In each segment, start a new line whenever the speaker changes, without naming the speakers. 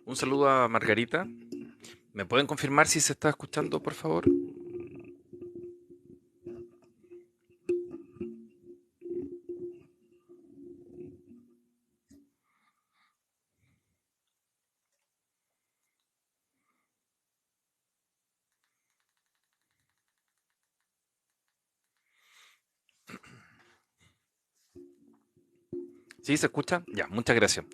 Un saludo a Margarita. ¿Me pueden confirmar si se está escuchando, por favor? ¿Sí se escucha? Ya, muchas gracias.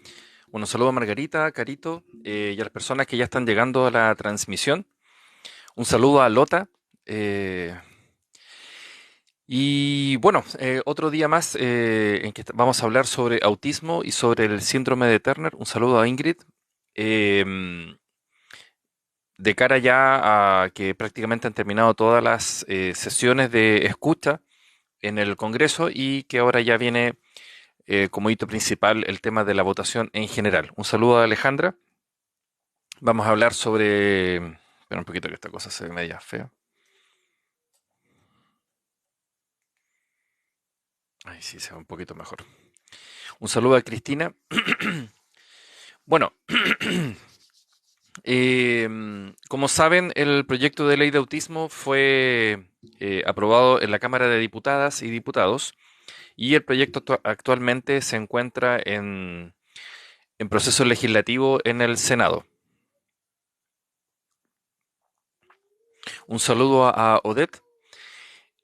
Bueno, un saludo a Margarita, Carito, y a las personas que ya están llegando a la transmisión. Un saludo a Lota. eh, y bueno, otro día más en que vamos a hablar sobre autismo y sobre el síndrome de Turner. Un saludo a Ingrid. Em, de cara ya a que prácticamente han terminado todas las sesiones de escucha en el Congreso y que ahora ya viene como hito principal el tema de la votación en general. Un saludo a Alejandra. Vamos a hablar sobre... Espera un poquito que esta cosa se ve media fea. Ay, sí, se ve un poquito mejor. Un saludo a Cristina. Bueno, como saben, el proyecto de ley de autismo fue aprobado en la Cámara de Diputadas y Diputados y el proyecto actualmente se encuentra en proceso legislativo en el Senado. Un saludo a Odette.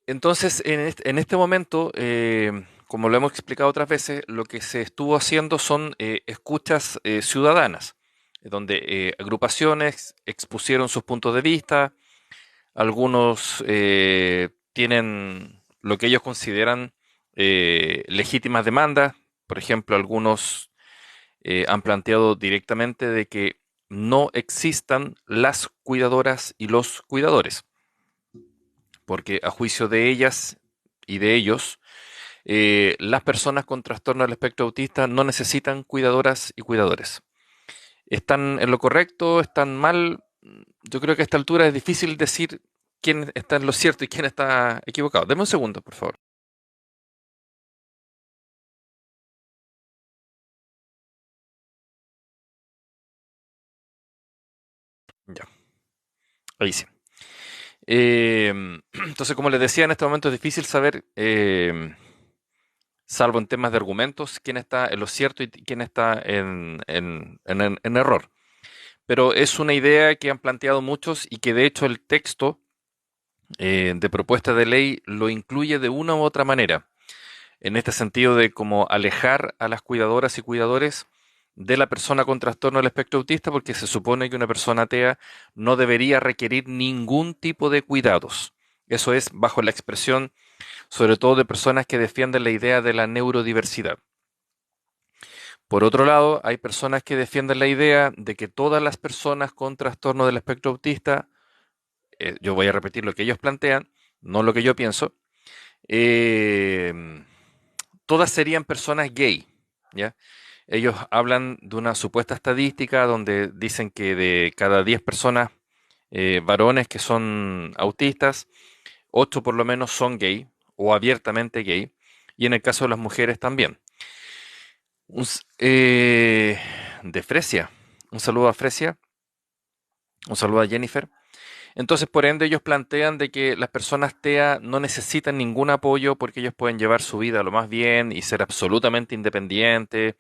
Entonces, en este momento, como lo hemos explicado otras veces, lo que se estuvo haciendo son escuchas ciudadanas, donde agrupaciones expusieron sus puntos de vista, algunos tienen lo que ellos consideran legítimas demandas, por ejemplo, algunos han planteado directamente de que no existan las cuidadoras y los cuidadores, porque a juicio de ellas y de ellos, las personas con trastorno del espectro autista no necesitan cuidadoras y cuidadores. ¿Están en lo correcto? ¿Están mal? Yo creo que a esta altura es difícil decir quién está en lo cierto y quién está equivocado. Deme un segundo, por favor. Ya, ahí sí. Entonces, como les decía, en este momento es difícil saber, salvo en temas de argumentos, quién está en lo cierto y quién está en error. Pero es una idea que han planteado muchos y que de hecho el texto de propuesta de ley lo incluye de una u otra manera, en este sentido de cómo alejar a las cuidadoras y cuidadores de la persona con trastorno del espectro autista, porque se supone que una persona atea no debería requerir ningún tipo de cuidados. Eso es bajo la expresión, sobre todo de personas que defienden la idea de la neurodiversidad. Por otro lado, hay personas que defienden la idea de que todas las personas con trastorno del espectro autista, yo voy a repetir lo que ellos plantean, no lo que yo pienso, eh, todas serían personas gay, ¿ya? Ellos hablan de una supuesta estadística donde dicen que de cada 10 personas varones que son autistas, 8 por lo menos son gay o abiertamente gay, y en el caso de las mujeres también. De Fresia, un saludo a Fresia, un saludo a Jennifer. Entonces, por ende, ellos plantean de que las personas TEA no necesitan ningún apoyo porque ellos pueden llevar su vida lo más bien y ser absolutamente independientes,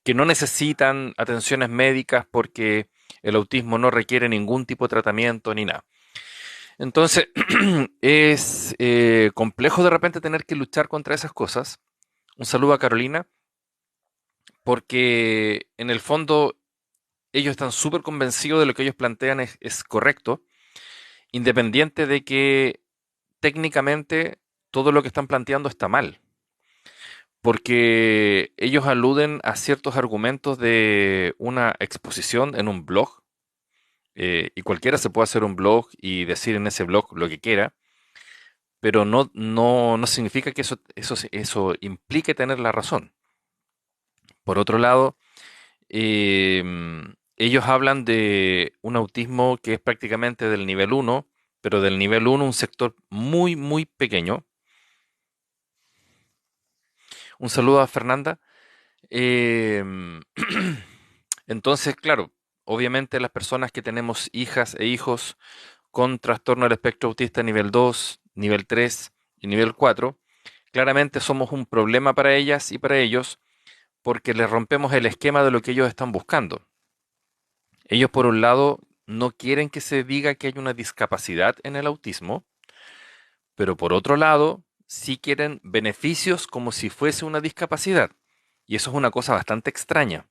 que no necesitan atenciones médicas porque el autismo no requiere ningún tipo de tratamiento ni nada. Entonces, es complejo de repente tener que luchar contra esas cosas. Un saludo a Carolina, porque en el fondo ellos están súper convencidos de lo que ellos plantean es correcto, independiente de que técnicamente todo lo que están planteando está mal, porque ellos aluden a ciertos argumentos de una exposición en un blog, y cualquiera se puede hacer un blog y decir en ese blog lo que quiera, pero no significa que eso implique tener la razón. Por otro lado, ellos hablan de un autismo que es prácticamente del nivel uno, pero del nivel uno un sector muy, muy pequeño. Un saludo a Fernanda. Entonces, claro, obviamente las personas que tenemos hijas e hijos con trastorno del espectro autista nivel 2, nivel 3 y nivel 4, claramente somos un problema para ellas y para ellos porque les rompemos el esquema de lo que ellos están buscando. Ellos, por un lado, no quieren que se diga que hay una discapacidad en el autismo, pero por otro lado, sí quieren beneficios como si fuese una discapacidad. Y eso es una cosa bastante extraña,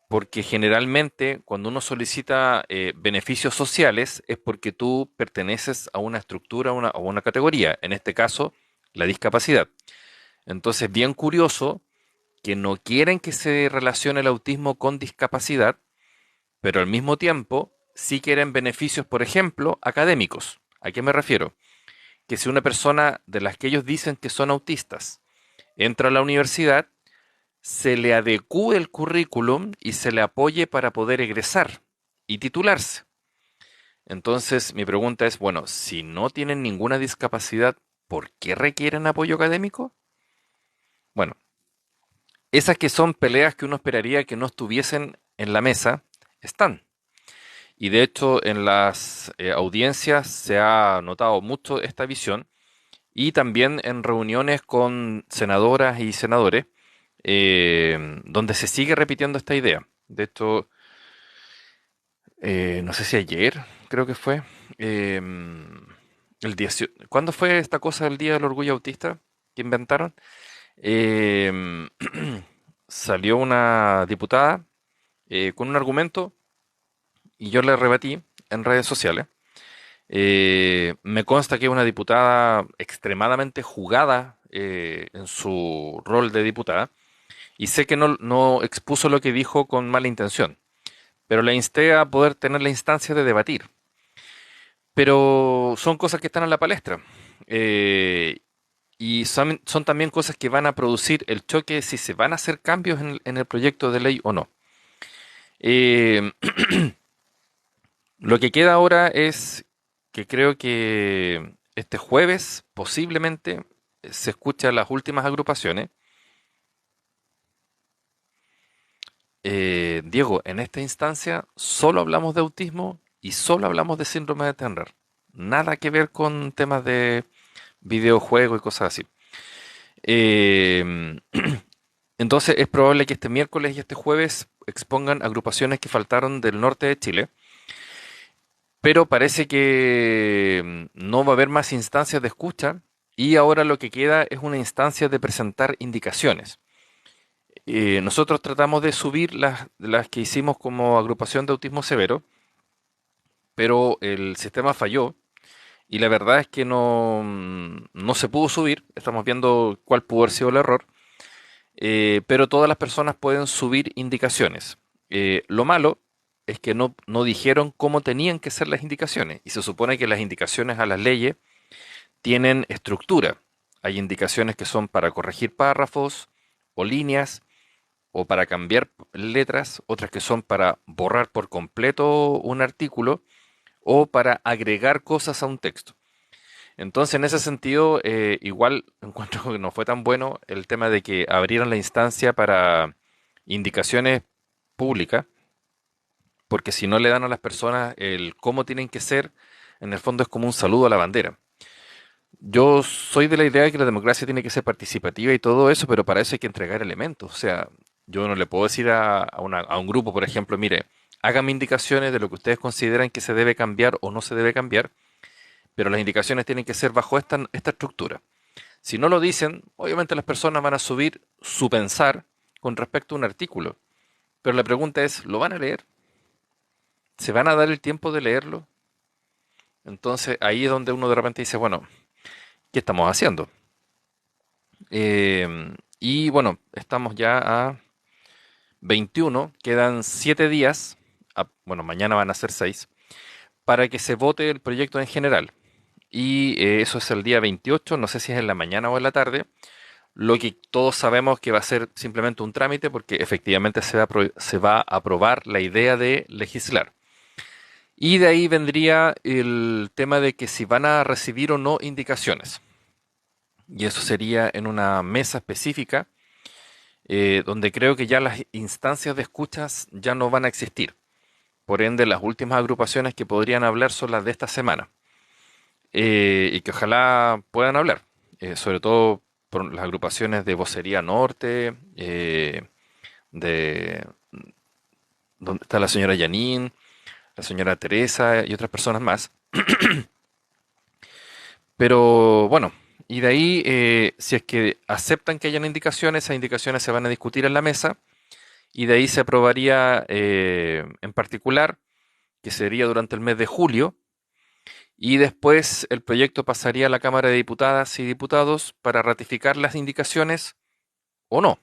porque generalmente cuando uno solicita beneficios sociales es porque tú perteneces a una estructura a una categoría, en este caso, la discapacidad. Entonces, bien curioso que no quieren que se relacione el autismo con discapacidad, pero al mismo tiempo sí quieren beneficios, por ejemplo, académicos. ¿A qué me refiero? Que si una persona de las que ellos dicen que son autistas entra a la universidad, se le adecúe el currículum y se le apoye para poder egresar y titularse. Entonces, mi pregunta es, bueno, si no tienen ninguna discapacidad, ¿por qué requieren apoyo académico? Bueno, esas que son peleas que uno esperaría que no estuviesen en la mesa, están. Y de hecho, en las audiencias se ha notado mucho esta visión y también en reuniones con senadoras y senadores, donde se sigue repitiendo esta idea. De hecho, no sé si ayer, creo que fue, eh, ¿cuándo fue esta cosa del Día del Orgullo Autista que inventaron? Eh, Salió una diputada con un argumento y yo le rebatí en redes sociales. Me consta que es una diputada extremadamente jugada en su rol de diputada y sé que no expuso lo que dijo con mala intención, pero le insté a poder tener la instancia de debatir. Pero son cosas que están en la palestra eh, y son también cosas que van a producir el choque de si se van a hacer cambios en el proyecto de ley o no. Eh, lo que queda ahora es que creo que este jueves posiblemente se escuchan las últimas agrupaciones. Diego, en esta instancia solo hablamos de autismo y solo hablamos de síndrome de Turner. Nada que ver con temas de videojuegos y cosas así. Eh, entonces es probable que este miércoles y este jueves expongan agrupaciones que faltaron del norte de Chile, pero parece que no va a haber más instancias de escucha y ahora lo que queda es una instancia de presentar indicaciones. Nosotros tratamos de subir las que hicimos como agrupación de autismo severo, pero el sistema falló y la verdad es que no se pudo subir. Estamos viendo cuál pudo haber sido el error, pero todas las personas pueden subir indicaciones. Lo malo es que no dijeron cómo tenían que ser las indicaciones y se supone que las indicaciones a las leyes tienen estructura. Hay indicaciones que son para corregir párrafos o líneas o para cambiar letras, otras que son para borrar por completo un artículo o para agregar cosas a un texto. Entonces, en ese sentido, igual encuentro que no fue tan bueno el tema de que abrieran la instancia para indicaciones públicas, porque si no le dan a las personas el cómo tienen que ser, en el fondo es como un saludo a la bandera. Yo soy de la idea de que la democracia tiene que ser participativa y todo eso, pero para eso hay que entregar elementos. O sea, yo no le puedo decir a un grupo, por ejemplo, mire, háganme indicaciones de lo que ustedes consideran que se debe cambiar o no se debe cambiar, pero las indicaciones tienen que ser bajo esta estructura. Si no lo dicen, obviamente las personas van a subir su pensar con respecto a un artículo. Pero la pregunta es, ¿lo van a leer? ¿Se van a dar el tiempo de leerlo? Entonces ahí es donde uno de repente dice, bueno, ¿qué estamos haciendo? Y bueno, estamos ya a 21, quedan 7 días, bueno, mañana van a ser 6, para que se vote el proyecto en general. Y eso es el día 28, no sé si es en la mañana o en la tarde, lo que todos sabemos que va a ser simplemente un trámite porque efectivamente se va a aprobar la idea de legislar. Y de ahí vendría el tema de que si van a recibir o no indicaciones. Y eso sería en una mesa específica, donde creo que ya las instancias de escuchas ya no van a existir. Por ende, las últimas agrupaciones que podrían hablar son las de esta semana. Y que ojalá puedan hablar, sobre todo por las agrupaciones de Vocería Norte, de donde está la señora Janine, la señora Teresa y otras personas más. Pero bueno, y de ahí, si es que aceptan que hayan indicaciones, esas indicaciones se van a discutir en la mesa y de ahí se aprobaría en particular, que sería durante el mes de julio, y después el proyecto pasaría a la Cámara de Diputadas y Diputados para ratificar las indicaciones o no.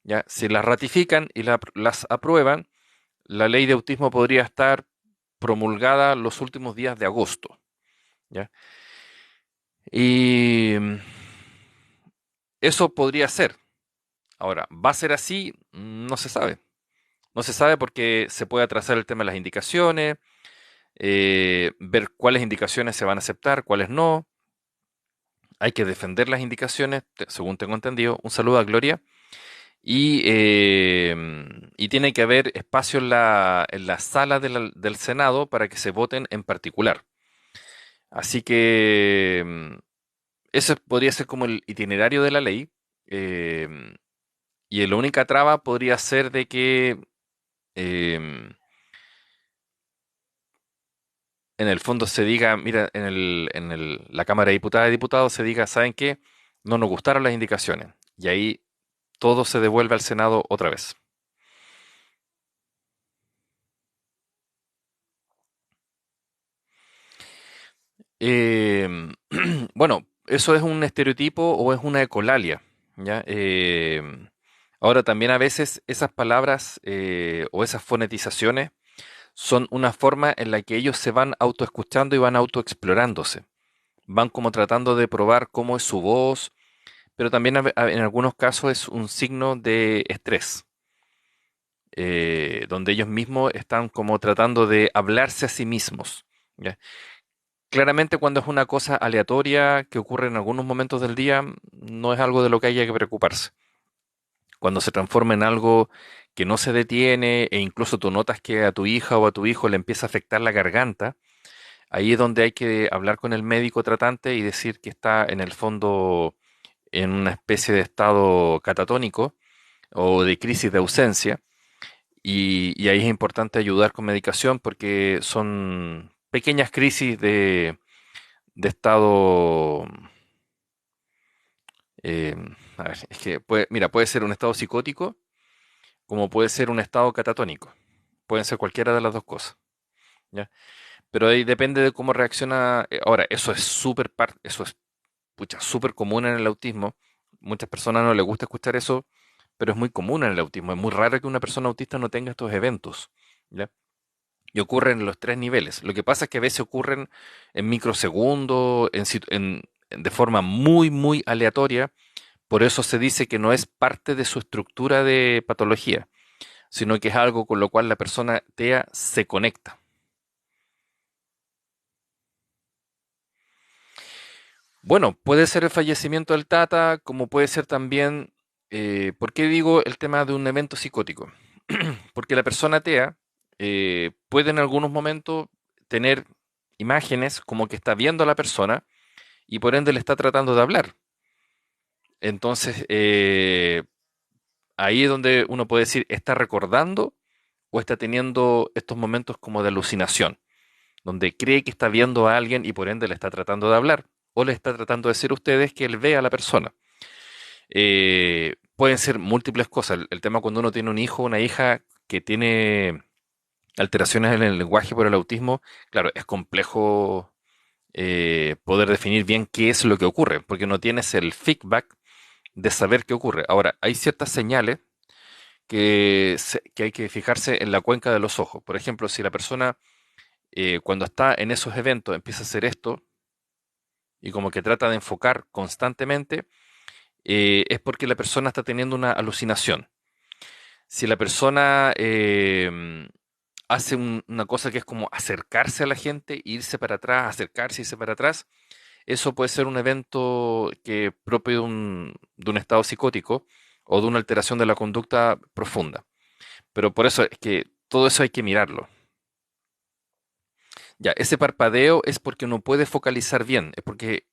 ¿Ya? Si las ratifican y las aprueban, la ley de autismo podría estar promulgada los últimos días de agosto. ¿Ya? Y eso podría ser. Ahora, ¿va a ser así? No se sabe. No se sabe porque se puede atrasar el tema de las indicaciones, ver cuáles indicaciones se van a aceptar, cuáles no. Hay que defender las indicaciones, según tengo entendido. Un saludo a Gloria. Y tiene que haber espacio en la sala del Senado para que se voten en particular. Así que ese podría ser como el itinerario de la ley. em, y la única traba podría ser de que em, en el fondo se diga, mira, la Cámara de Diputadas y Diputados se diga, ¿saben qué? No nos gustaron las indicaciones. Y ahí todo se devuelve al Senado otra vez. Em, bueno, eso es un estereotipo o es una ecolalia, ¿ya? Ahora también a veces esas palabras o esas fonetizaciones son una forma en la que ellos se van autoescuchando y van autoexplorándose. Van como tratando de probar cómo es su voz, pero también en algunos casos es un signo de estrés, donde ellos mismos están como tratando de hablarse a sí mismos. ¿Ya? Claramente cuando es una cosa aleatoria que ocurre en algunos momentos del día, no es algo de lo que haya que preocuparse. Cuando se transforma en algo que no se detiene e incluso tú notas que a tu hija o a tu hijo le empieza a afectar la garganta, ahí es donde hay que hablar con el médico tratante y decir que está en el fondo en una especie de estado catatónico o de crisis de ausencia. Y ahí es importante ayudar con medicación porque son pequeñas crisis de estado. eh, a ver, es que mira, puede ser un estado psicótico como puede ser un estado catatónico. Pueden ser cualquiera de las dos cosas. ¿Ya? Pero ahí depende de cómo reacciona. Ahora, eso es eso es pucha, súper común en el autismo. Muchas personas no les gusta escuchar eso, pero es muy común en el autismo. Es muy raro que una persona autista no tenga estos eventos. ¿Ya? Y ocurren en los tres niveles. Lo que pasa es que a veces ocurren en microsegundos, de forma muy, muy aleatoria. Por eso se dice que no es parte de su estructura de patología, sino que es algo con lo cual la persona TEA se conecta. Bueno, puede ser el fallecimiento del Tata, como puede ser también, ¿por qué digo el tema de un evento psicótico? Porque la persona TEA puede en algunos momentos tener imágenes como que está viendo a la persona y por ende le está tratando de hablar. Entonces, ahí es donde uno puede decir, ¿está recordando o está teniendo estos momentos como de alucinación, donde cree que está viendo a alguien y por ende le está tratando de hablar, o le está tratando de decir a ustedes que él ve a la persona? Pueden ser múltiples cosas. El tema cuando uno tiene un hijo o una hija que tiene alteraciones en el lenguaje por el autismo, claro, es complejo poder definir bien qué es lo que ocurre, porque no tienes el feedback de saber qué ocurre. Ahora, hay ciertas señales que hay que fijarse en la cuenca de los ojos. Por ejemplo, si la persona cuando está en esos eventos empieza a hacer esto y como que trata de enfocar constantemente, es porque la persona está teniendo una alucinación. Si la persona hace una cosa que es como acercarse a la gente, irse para atrás, acercarse, irse para atrás, eso puede ser un evento que propio de un estado psicótico o de una alteración de la conducta profunda. Pero por eso es que todo eso hay que mirarlo. Ya, ese parpadeo es porque no puede focalizar bien, es porque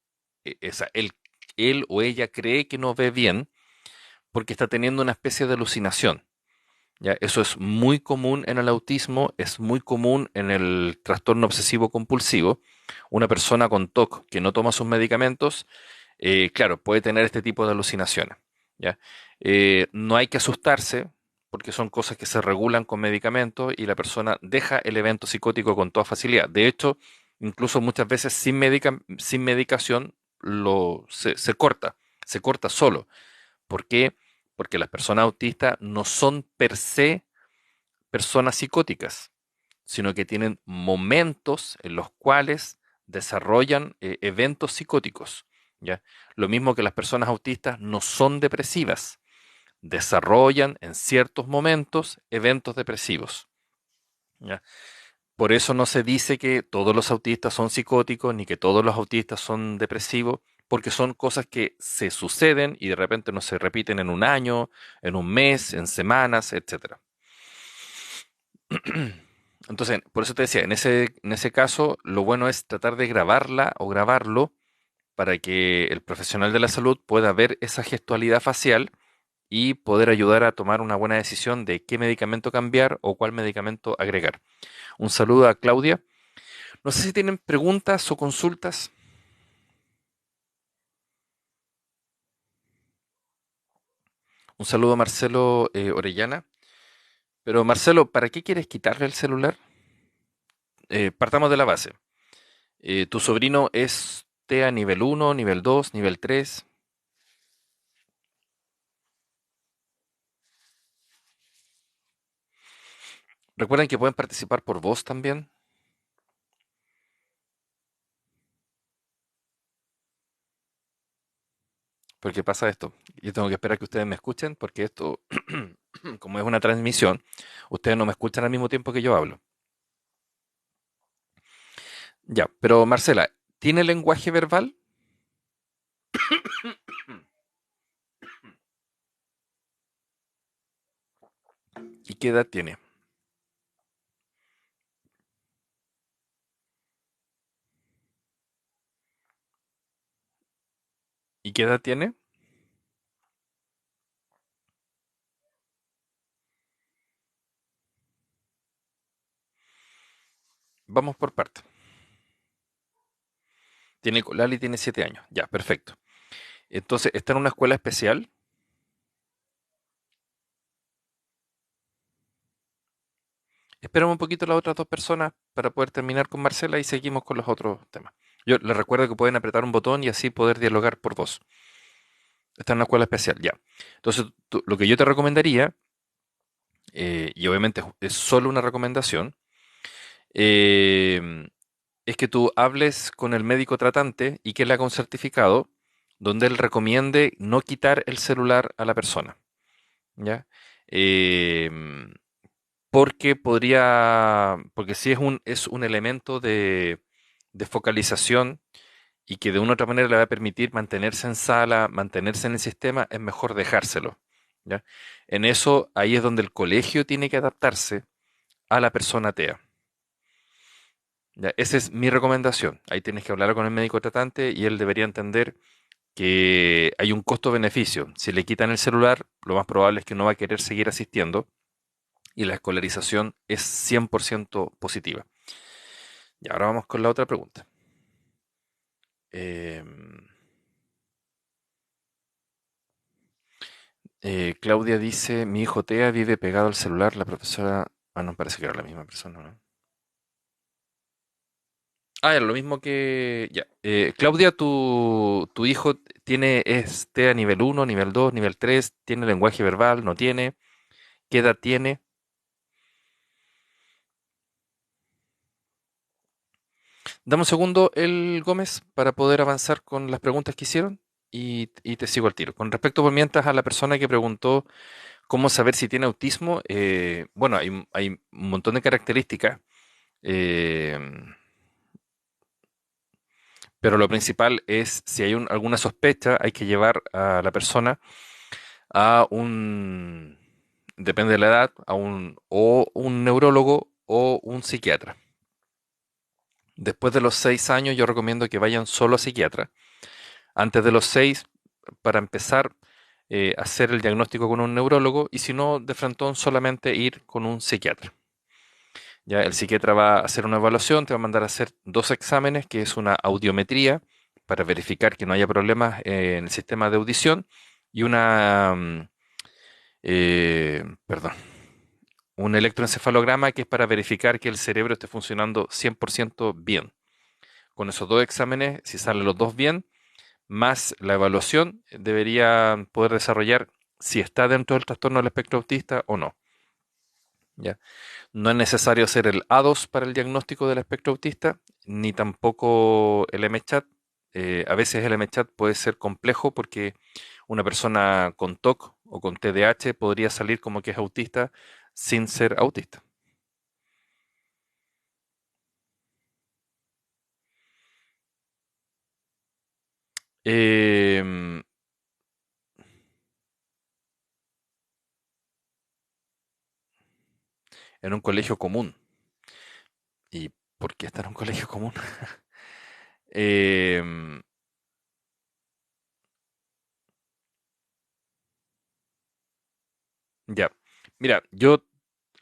él o ella cree que no ve bien porque está teniendo una especie de alucinación. Ya, eso es muy común en el autismo, es muy común en el trastorno obsesivo compulsivo. Una persona con TOC que no toma sus medicamentos, claro, puede tener este tipo de alucinaciones. ¿Ya? No hay que asustarse porque son cosas que se regulan con medicamentos y la persona deja el evento psicótico con toda facilidad. De hecho, incluso muchas veces sin medicación se corta solo. ¿Por qué? Porque las personas autistas no son per se personas psicóticas, sino que tienen momentos en los cuales desarrollan eventos psicóticos. ¿Ya? Lo mismo que las personas autistas no son depresivas, desarrollan en ciertos momentos eventos depresivos. ¿Ya? Por eso no se dice que todos los autistas son psicóticos ni que todos los autistas son depresivos, porque son cosas que se suceden y de repente no se repiten en un año, en un mes, en semanas, etcétera. Entonces, por eso te decía, en ese caso, lo bueno es tratar de grabarla o grabarlo para que el profesional de la salud pueda ver esa gestualidad facial y poder ayudar a tomar una buena decisión de qué medicamento cambiar o cuál medicamento agregar. Un saludo a Claudia. No sé si tienen preguntas o consultas. Un saludo a Marcelo Orellana. Pero Marcelo, ¿para qué quieres quitarle el celular? Partamos de la base. ¿Tu sobrino es TEA nivel uno, nivel 2, nivel 3? Recuerden que pueden participar por voz también. Porque pasa esto. Yo tengo que esperar que ustedes me escuchen porque esto, como es una transmisión, ustedes no me escuchan al mismo tiempo que yo hablo. Ya, pero Marcela, ¿tiene lenguaje verbal? ¿Y qué edad tiene? ¿Y qué edad tiene? Vamos por parte. Lali tiene 7 años. Ya, perfecto. Entonces, ¿está en una escuela especial? Esperamos un poquito las otras dos personas para poder terminar con Marcela y seguimos con los otros temas. Yo les recuerdo que pueden apretar un botón y así poder dialogar por voz. Está en una escuela especial, ya. Entonces, lo que yo te recomendaría, y obviamente es solo una recomendación, eh, es que tú hables con el médico tratante y que le haga un certificado donde él recomiende no quitar el celular a la persona, ¿ya? Em, porque si es un elemento de focalización y que de una u otra manera le va a permitir mantenerse en sala, mantenerse en el sistema, es mejor dejárselo, ¿ya? En eso, ahí es donde el colegio tiene que adaptarse a la persona TEA. ¿Ya? Esa es mi recomendación. Ahí tienes que hablar con el médico tratante y él debería entender que hay un costo-beneficio. Si le quitan el celular, lo más probable es que no va a querer seguir asistiendo y la escolarización es 100% positiva. Y ahora vamos con la otra pregunta. Em, Claudia dice, mi hijo Tea vive pegado al celular, la profesora... Ah, no, parece que era la misma persona, ¿no? Ah, era lo mismo que... Ya. Claudia, ¿tu hijo tiene TEA nivel uno, nivel 2, nivel 3, tiene lenguaje verbal, no tiene? ¿Qué edad tiene? Dame un segundo, el Gómez, para poder avanzar con las preguntas que hicieron y te sigo al tiro. Con respecto por mientras a la persona que preguntó cómo saber si tiene autismo, bueno, hay un montón de características, eh, pero lo principal es si hay alguna sospecha, hay que llevar a la persona a depende de la edad, o un neurólogo o un psiquiatra. Después de los 6 años yo recomiendo que vayan solo a psiquiatra. Antes de los 6, para empezar, hacer el diagnóstico con un neurólogo y si no, de frentón solamente ir con un psiquiatra. Ya el psiquiatra va a hacer una evaluación, te va a mandar a hacer dos exámenes, que es una audiometría para verificar que no haya problemas en el sistema de audición y perdón, un electroencefalograma que es para verificar que el cerebro esté funcionando 100% bien. Con esos dos exámenes, si salen los dos bien, más la evaluación, debería poder desarrollar si está dentro del trastorno del espectro autista o no. ¿Ya? No es necesario hacer el A2 para el diagnóstico del espectro autista, ni tampoco el MChat. A veces el MChat puede ser complejo porque una persona con TOC o con TDAH podría salir como que es autista sin ser autista. Em, en un colegio común. ¿Y por qué está en un colegio común? Em, ya. Mira, yo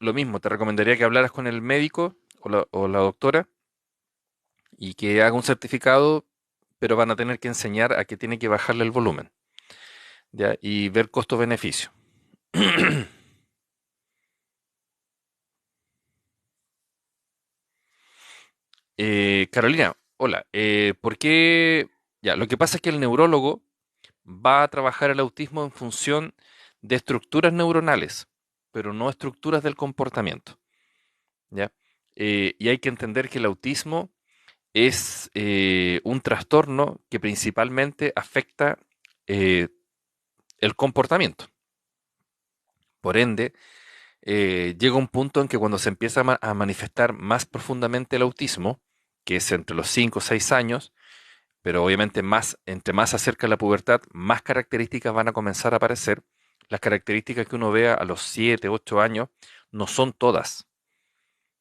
lo mismo, te recomendaría que hablaras con el médico o la doctora y que haga un certificado, pero van a tener que enseñar a que tiene que bajarle el volumen, ¿ya? Y ver costo-beneficio. Carolina, hola. ¿Por qué? Ya, lo que pasa es que el neurólogo va a trabajar el autismo en función de estructuras neuronales, pero no estructuras del comportamiento, ¿ya? Y hay que entender que el autismo es un trastorno que principalmente afecta eh, el comportamiento. Por ende, llega un punto en que cuando se empieza a manifestar más profundamente el autismo, que es entre los 5 o 6 años, pero obviamente entre más se acerca la pubertad, más características van a comenzar a aparecer. Las características que uno vea a los 7, 8 años no son todas.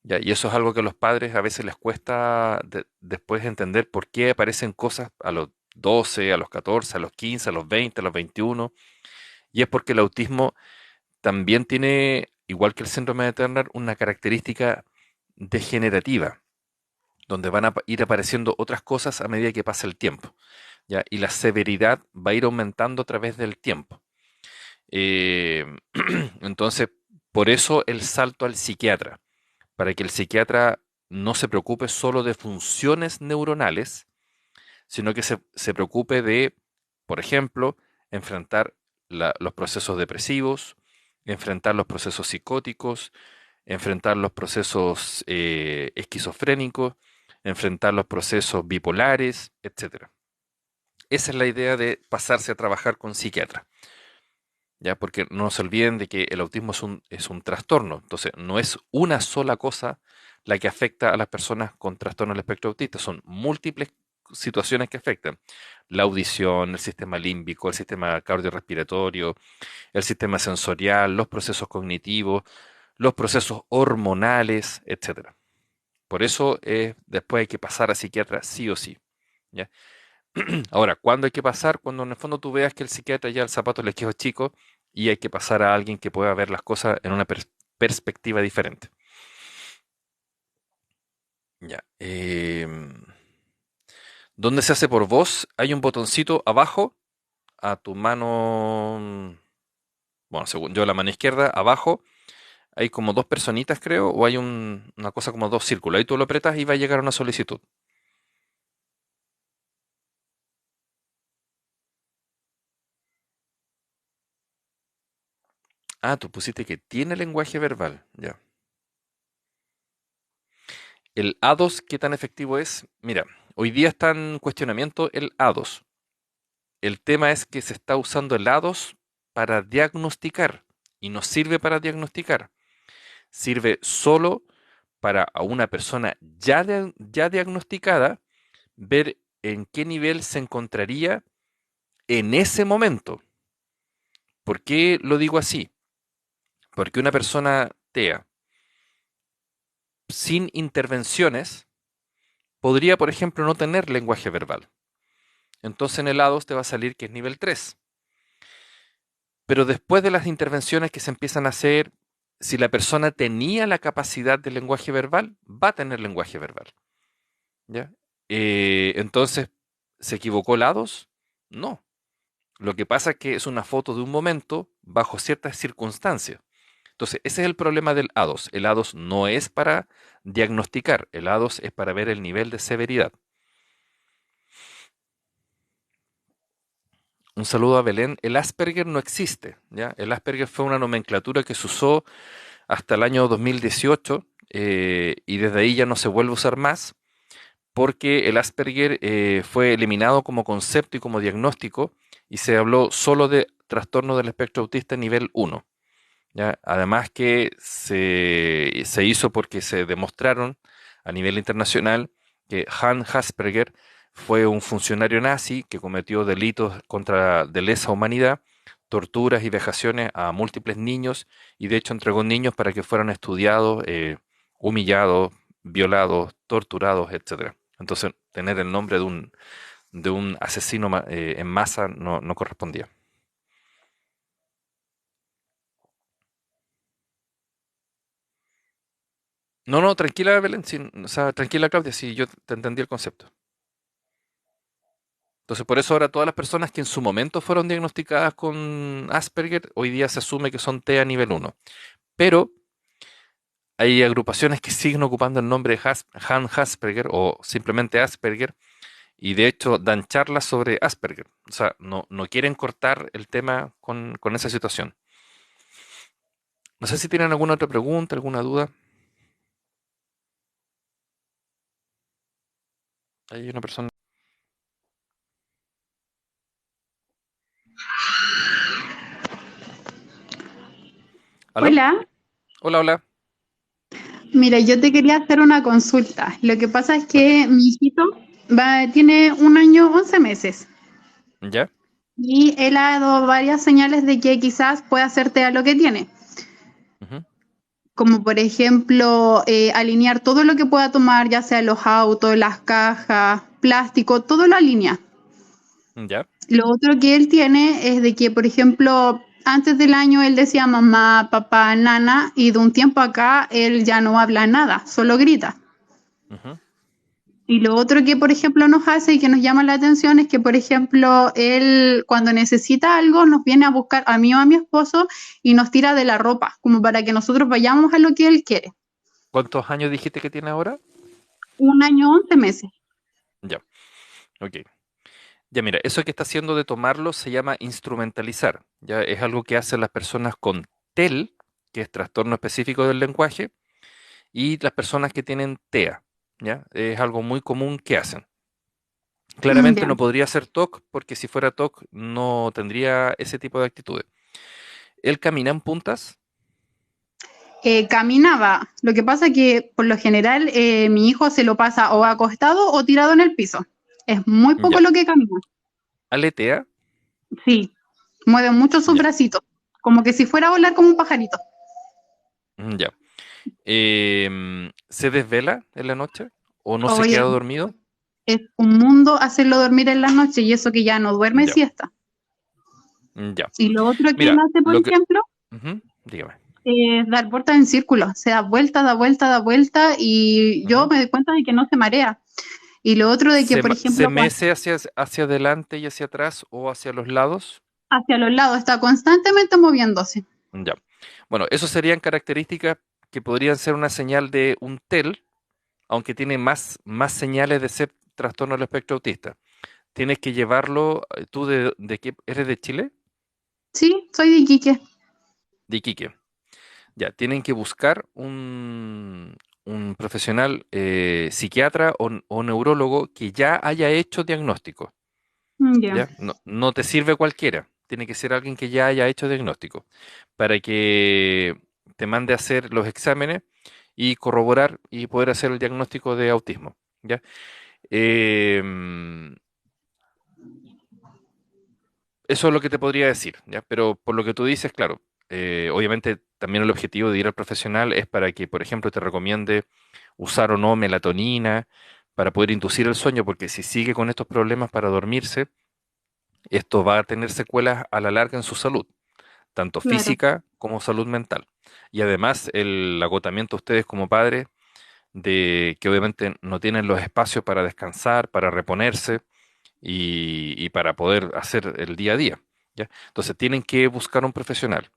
¿Ya? Y eso es algo que a los padres a veces les cuesta después entender por qué aparecen cosas a los 12, a los 14, a los 15, a los 20, a los 21. Y es porque el autismo también tiene, igual que el síndrome de Turner, una característica degenerativa, donde van a ir apareciendo otras cosas a medida que pasa el tiempo, ¿ya? Y la severidad va a ir aumentando a través del tiempo. Eh, entonces, por eso el salto al psiquiatra, para que el psiquiatra no se preocupe solo de funciones neuronales, sino que se preocupe de, por ejemplo, enfrentar los procesos depresivos, enfrentar los procesos psicóticos, enfrentar los procesos esquizofrénicos, enfrentar los procesos bipolares, etcétera. Esa es la idea de pasarse a trabajar con psiquiatra, ¿ya? Porque no se olviden de que el autismo es un trastorno, entonces no es una sola cosa la que afecta a las personas con trastorno del espectro autista, son múltiples situaciones que afectan. La audición, el sistema límbico, el sistema cardiorrespiratorio, el sistema sensorial, los procesos cognitivos, los procesos hormonales, etcétera. Por eso después hay que pasar a psiquiatra sí o sí, ¿ya? Ahora, ¿cuándo hay que pasar? Cuando en el fondo tú veas que el psiquiatra ya el zapato les quedó chico y hay que pasar a alguien que pueda ver las cosas en una perspectiva diferente. Ya. ¿Dónde se hace por voz? Hay un botoncito abajo a tu mano, bueno, según yo la mano izquierda, abajo hay como dos personitas, creo, o hay una cosa como dos círculos. Ahí tú lo apretas y va a llegar una solicitud. Ah, tú pusiste que tiene lenguaje verbal. Ya. El A2, ¿qué tan efectivo es? Mira, hoy día está en cuestionamiento el A2. El tema es que se está usando el A2 para diagnosticar y no sirve para diagnosticar. Sirve solo para a una persona ya diagnosticada ver en qué nivel se encontraría en ese momento. ¿Por qué lo digo así? Porque una persona TEA sin intervenciones podría, por ejemplo, no tener lenguaje verbal. Entonces en el A2 te va a salir que es nivel 3. Pero después de las intervenciones que se empiezan a hacer, si la persona tenía la capacidad de lenguaje verbal, va a tener lenguaje verbal. ¿Ya? Entonces, ¿se equivocó el A2? No. Lo que pasa es que es una foto de un momento bajo ciertas circunstancias. Entonces, ese es el problema del A2. El A2 no es para diagnosticar, el A2 es para ver el nivel de severidad. Un saludo a Belén. El Asperger no existe, ¿ya? El Asperger fue una nomenclatura que se usó hasta el año 2018 y desde ahí ya no se vuelve a usar más porque el Asperger fue eliminado como concepto y como diagnóstico y se habló solo de trastorno del espectro autista nivel 1. ¿Ya? Además que se hizo porque se demostraron a nivel internacional que Hans Asperger fue un funcionario nazi que cometió delitos contra de lesa humanidad, torturas y vejaciones a múltiples niños y de hecho entregó niños para que fueran estudiados, humillados, violados, torturados, etcétera. Entonces, tener el nombre de un asesino en masa no correspondía. No, no, tranquila, Belén, sí, o sea, tranquila, Claudia, sí, yo te entendí el concepto. Entonces, por eso ahora todas las personas que en su momento fueron diagnosticadas con Asperger, hoy día se asume que son TEA nivel 1. Pero hay agrupaciones que siguen ocupando el nombre de Hans Asperger o simplemente Asperger, y de hecho dan charlas sobre Asperger. O sea, no quieren cortar el tema con esa situación. No sé si tienen alguna otra pregunta, alguna duda. Hay una persona. ¿Aló?
Hola,
Hola, hola.
mira, yo te quería hacer una consulta. Lo que pasa es
Cuéntame.
que mi hijito tiene 1 año, 11 meses
¿Ya?
y él ha dado varias señales de que quizás pueda hacerte a lo que tiene,
Ujú.
como por ejemplo alinear todo lo que pueda tomar, ya sea los autos, las cajas, plástico, todo lo alinea.
¿Ya?
Lo otro que él tiene es de que, por ejemplo, antes del año él decía mamá, papá, nana y de un tiempo acá él ya no habla nada, solo grita.
Ujú.
Y lo otro que, por ejemplo, nos hace y que nos llama la atención es que, por ejemplo, él cuando necesita algo nos viene a buscar a mí o a mi esposo y nos tira de la ropa, como para que nosotros vayamos a lo que él quiere.
¿Cuántos años dijiste que tiene ahora?
1 año, 11 meses.
Ya, ok. Ya mira, eso que está haciendo de tomarlo se llama instrumentalizar. Ya es algo que hacen las personas con TEL, que es trastorno específico del lenguaje, y las personas que tienen TEA. ¿Ya? Es algo muy común que hacen. Claramente
Ya.
no podría ser TOC, porque si fuera TOC no tendría ese tipo de actitudes. Él camina en puntas.
Caminaba. Lo que pasa que, por lo general, mi hijo se lo pasa o acostado o tirado en el piso. Es muy poco
Ya.
lo que camina.
Aletea.
Sí, mueve mucho sus
Ya.
bracitos, como que si fuera a volar como un pajarito.
Ya. ¿Se desvela en la noche? ¿O no se
Oye,
queda dormido?
es un mundo hacerlo dormir en la noche y eso que ya no duerme
Ya.
siesta.
Ya.
Y lo otro que él
Mira,
hace, por
lo que...
ejemplo,
Ujú, dígame.
es dar vueltas en círculo. Se da vuelta, da vuelta, da vuelta y yo
Ujú.
me doy cuenta de que no se marea. Y lo otro de que, por
Se
ejemplo,
mece hacia adelante y hacia atrás o hacia los lados?
hacia los lados está constantemente moviéndose.
Ya. Bueno, eso serían características que podrían ser una señal de un TEL, aunque tiene más señales de ser trastorno del espectro autista. Tienes que llevarlo, ¿tú de qué eres de Chile?
Sí, soy de Iquique.
De Iquique. Ya, tienen que buscar un profesional psiquiatra o neurólogo que ya haya hecho diagnóstico.
Ya.
¿Ya? No te sirve cualquiera, tiene que ser alguien que ya haya hecho diagnóstico para que te mande a hacer los exámenes y corroborar y poder hacer el diagnóstico de autismo, ¿ya? Em, Eso es lo que te podría decir, ¿ya? Pero por lo que tú dices, claro, obviamente también el objetivo de ir al profesional es para que, por ejemplo, te recomiende usar o no melatonina para poder inducir el sueño, porque si sigue con estos problemas para dormirse, esto va a tener secuelas a la larga en su salud, tanto
Claro.
física como salud mental. Y además el agotamiento de ustedes como padres, de que obviamente no tienen los espacios para descansar, para reponerse y para poder hacer el día a día. ¿Ya? Entonces tienen que buscar un profesional.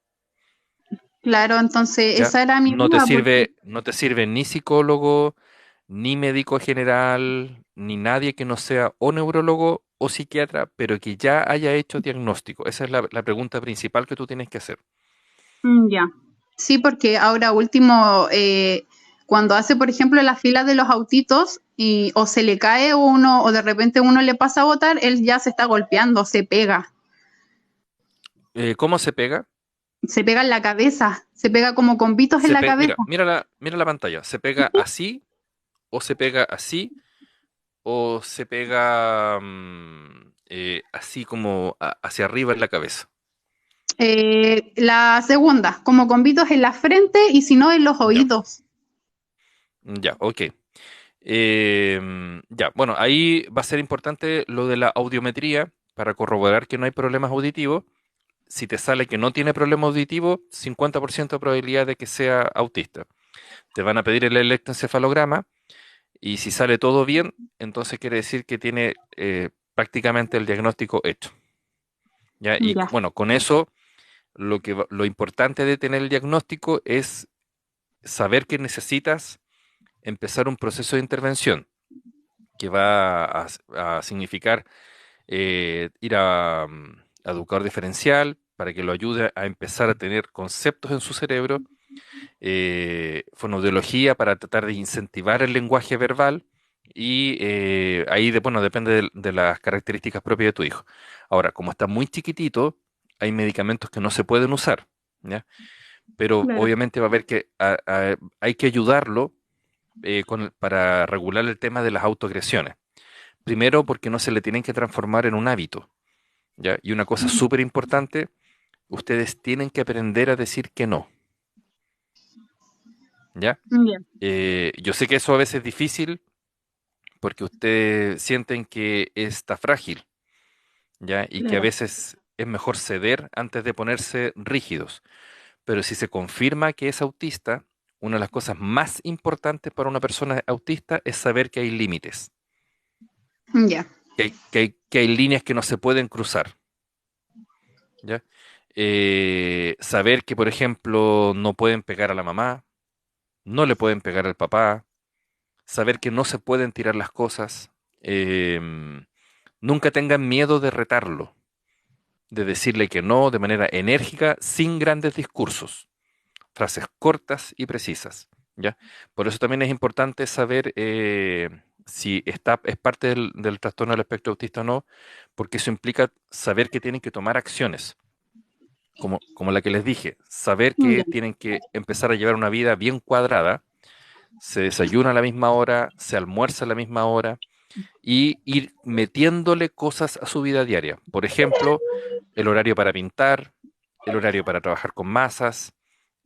Claro, entonces
¿Ya?
esa era mi duda, porque
No te sirve ni psicólogo, ni médico general, ni nadie que no sea o neurólogo o psiquiatra, pero que ya haya hecho diagnóstico. Esa es la pregunta principal que tú tienes que hacer.
ya. Sí, porque ahora último, cuando hace, por ejemplo, la fila de los autitos y o se le cae uno o de repente uno le pasa a botar, él ya se está golpeando,
¿Cómo se pega?
se pega en la cabeza, se pega como con pitos en la cabeza.
Mira la pantalla. ¿Se pega así o se pega así o se pega así como hacia arriba en la cabeza?
La segunda, como con pitos en la frente y si no en los
Ya,
oídos.
ya, ok. Ya, bueno, ahí va a ser importante lo de la audiometría para corroborar que no hay problemas auditivos. Si te sale que no tiene problema auditivo, 50% de probabilidad de que sea autista. Te van a pedir el electroencefalograma y si sale todo bien, entonces quiere decir que tiene prácticamente el diagnóstico hecho. ¿Ya? Y
Ya,
bueno, con eso lo importante de tener el diagnóstico es saber que necesitas empezar un proceso de intervención que va a significar ir a educador diferencial para que lo ayude a empezar a tener conceptos en su cerebro, fonoaudiología para tratar de incentivar el lenguaje verbal y ahí bueno, depende de las características propias de tu hijo. Ahora, como está muy chiquitito, hay medicamentos que no se pueden usar, ¿ya? Pero
claro.
obviamente va a haber que, hay que ayudarlo para regular el tema de las autoagresiones. Primero, porque no se le tienen que transformar en un hábito, ¿ya? Y una cosa súper importante, ustedes tienen que aprender a decir que no, ¿ya?
Ya,
Yo sé que eso a veces es difícil porque ustedes sienten que está frágil, ¿ya? Y que a
claro.
veces es mejor ceder antes de ponerse rígidos. Pero si se confirma que es autista, una de las cosas más importantes para una persona autista es saber que hay límites,
Ya,
que hay líneas que no se pueden cruzar, ¿ya? Saber que, por ejemplo, no pueden pegar a la mamá, no le pueden pegar al papá, saber que no se pueden tirar las cosas, nunca tengan miedo de retarlo, de decirle que no de manera enérgica, sin grandes discursos, frases cortas y precisas, ¿ya? Por eso también es importante saber si es parte del trastorno del espectro autista o no, porque eso implica saber que tienen que tomar acciones, como la que les dije, saber
ya,
que tienen que empezar a llevar una vida bien cuadrada, se desayuna a la misma hora, se almuerza a la misma hora y ir metiéndole cosas a su vida diaria. Por ejemplo, el horario para pintar, el horario para trabajar con masas,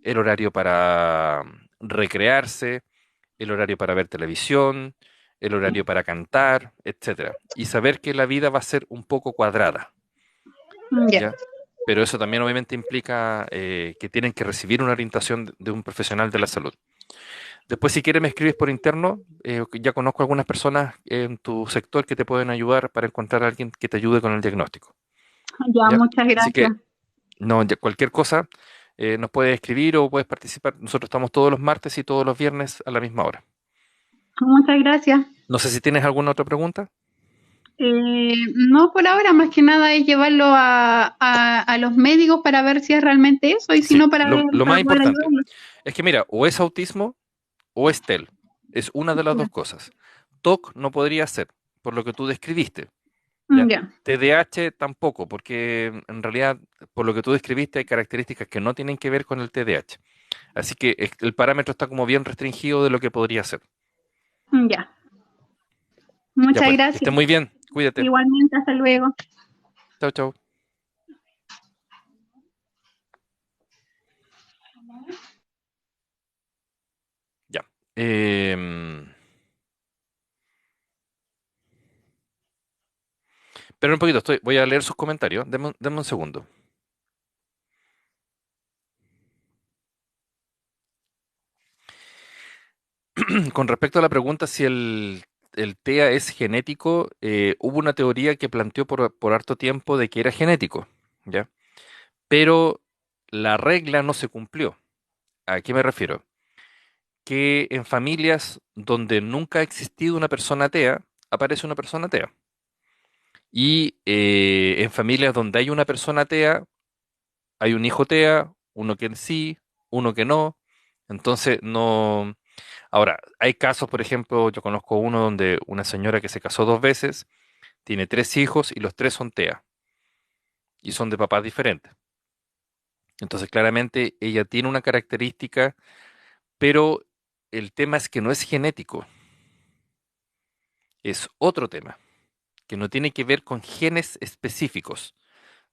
el horario para recrearse, el horario para ver televisión, el horario para cantar, etcétera. Y saber que la vida va a ser un poco cuadrada,
ya.
¿ya? Pero eso también obviamente implica que tienen que recibir una orientación de un profesional de la salud. Después, si quieres, me escribes por interno. Ya conozco algunas personas en tu sector que te pueden ayudar para encontrar a alguien que te ayude con el diagnóstico.
Ya,
¿Ya?
muchas
Así que,
gracias.
no, cualquier cosa, nos puedes escribir o puedes participar. Nosotros estamos todos los martes y todos los viernes a la misma hora.
Muchas gracias.
No sé si tienes alguna otra pregunta.
No por ahora, más que nada es llevarlo a los médicos para ver si es realmente eso y si
Sí,
no para ver,
lo
para
más
poder
importante
ayudarlo.
es que, mira, o es autismo o es TEL. Es una de las dos cosas. TOC no podría ser, por lo que tú describiste. ¿Ya?
Ya,
TDAH tampoco, porque en realidad, por lo que tú describiste, hay características que no tienen que ver con el TDAH. Así que el parámetro está como bien restringido de lo que podría ser.
ya.
Ya
Muchas
pues, que estés
gracias.
muy bien. Cuídate.
Igualmente, hasta luego.
Chao, chao. Pero un poquito, voy a leer sus comentarios. Deme un segundo. Con respecto a la pregunta si el TEA es genético, hubo una teoría que planteó por harto tiempo de que era genético, ¿ya? Pero la regla no se cumplió. ¿A qué me refiero? Que en familias donde nunca ha existido una persona TEA, aparece una persona TEA. Y en familias donde hay una persona TEA, hay un hijo TEA, uno que sí, uno que no. Entonces, no. Ahora, hay casos, por ejemplo, yo conozco uno donde una señora que se casó 2 veces, tiene 3 hijos y los 3 son TEA y son de papás diferentes. Entonces, claramente ella tiene una característica, pero el tema es que no es genético, es otro tema, que no tiene que ver con genes específicos,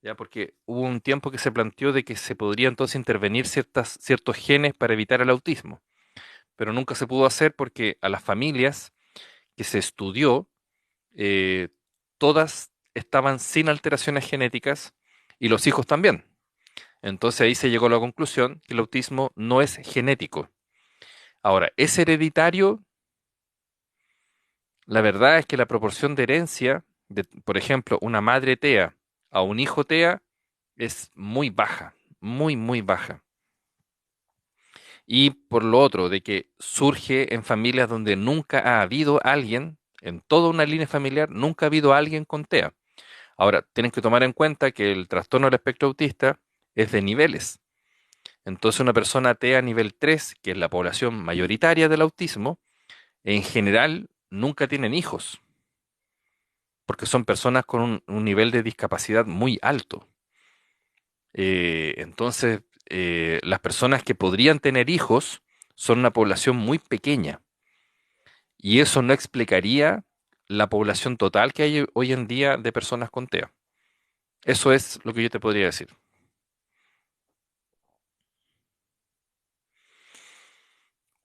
¿ya? Porque hubo un tiempo que se planteó de que se podría entonces intervenir ciertos genes para evitar el autismo, pero nunca se pudo hacer porque a las familias que se estudió, eh, todas estaban sin alteraciones genéticas y los hijos también. Entonces ahí se llegó a la conclusión que el autismo no es genético. Ahora, ¿es hereditario? La verdad es que la proporción de herencia de, por ejemplo, una madre TEA a un hijo TEA es muy baja, muy, muy baja. Y por lo otro, de que surge en familias donde nunca ha habido alguien, en toda una línea familiar, nunca ha habido alguien con TEA. Ahora, tienen que tomar en cuenta que el trastorno del espectro autista es de niveles. Entonces, una persona TEA nivel 3, que es la población mayoritaria del autismo, en general nunca tienen hijos, porque son personas con un nivel de discapacidad muy alto. Entonces, las personas que podrían tener hijos son una población muy pequeña, y eso no explicaría la población total que hay hoy en día de personas con TEA. Eso es lo que yo te podría decir.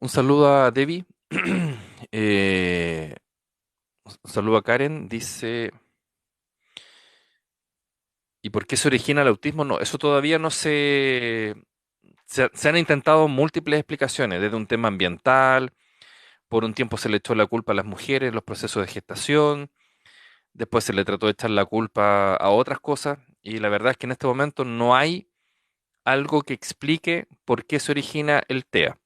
Un saludo a Debbie. Eh, un saludo a Karen. Dice, ¿y por qué se origina el autismo? No, eso todavía no se han intentado múltiples explicaciones, desde un tema ambiental, por un tiempo se le echó la culpa a las mujeres en los procesos de gestación, después se le trató de echar la culpa a otras cosas, y la verdad es que en este momento no hay algo que explique por qué se origina el TEA.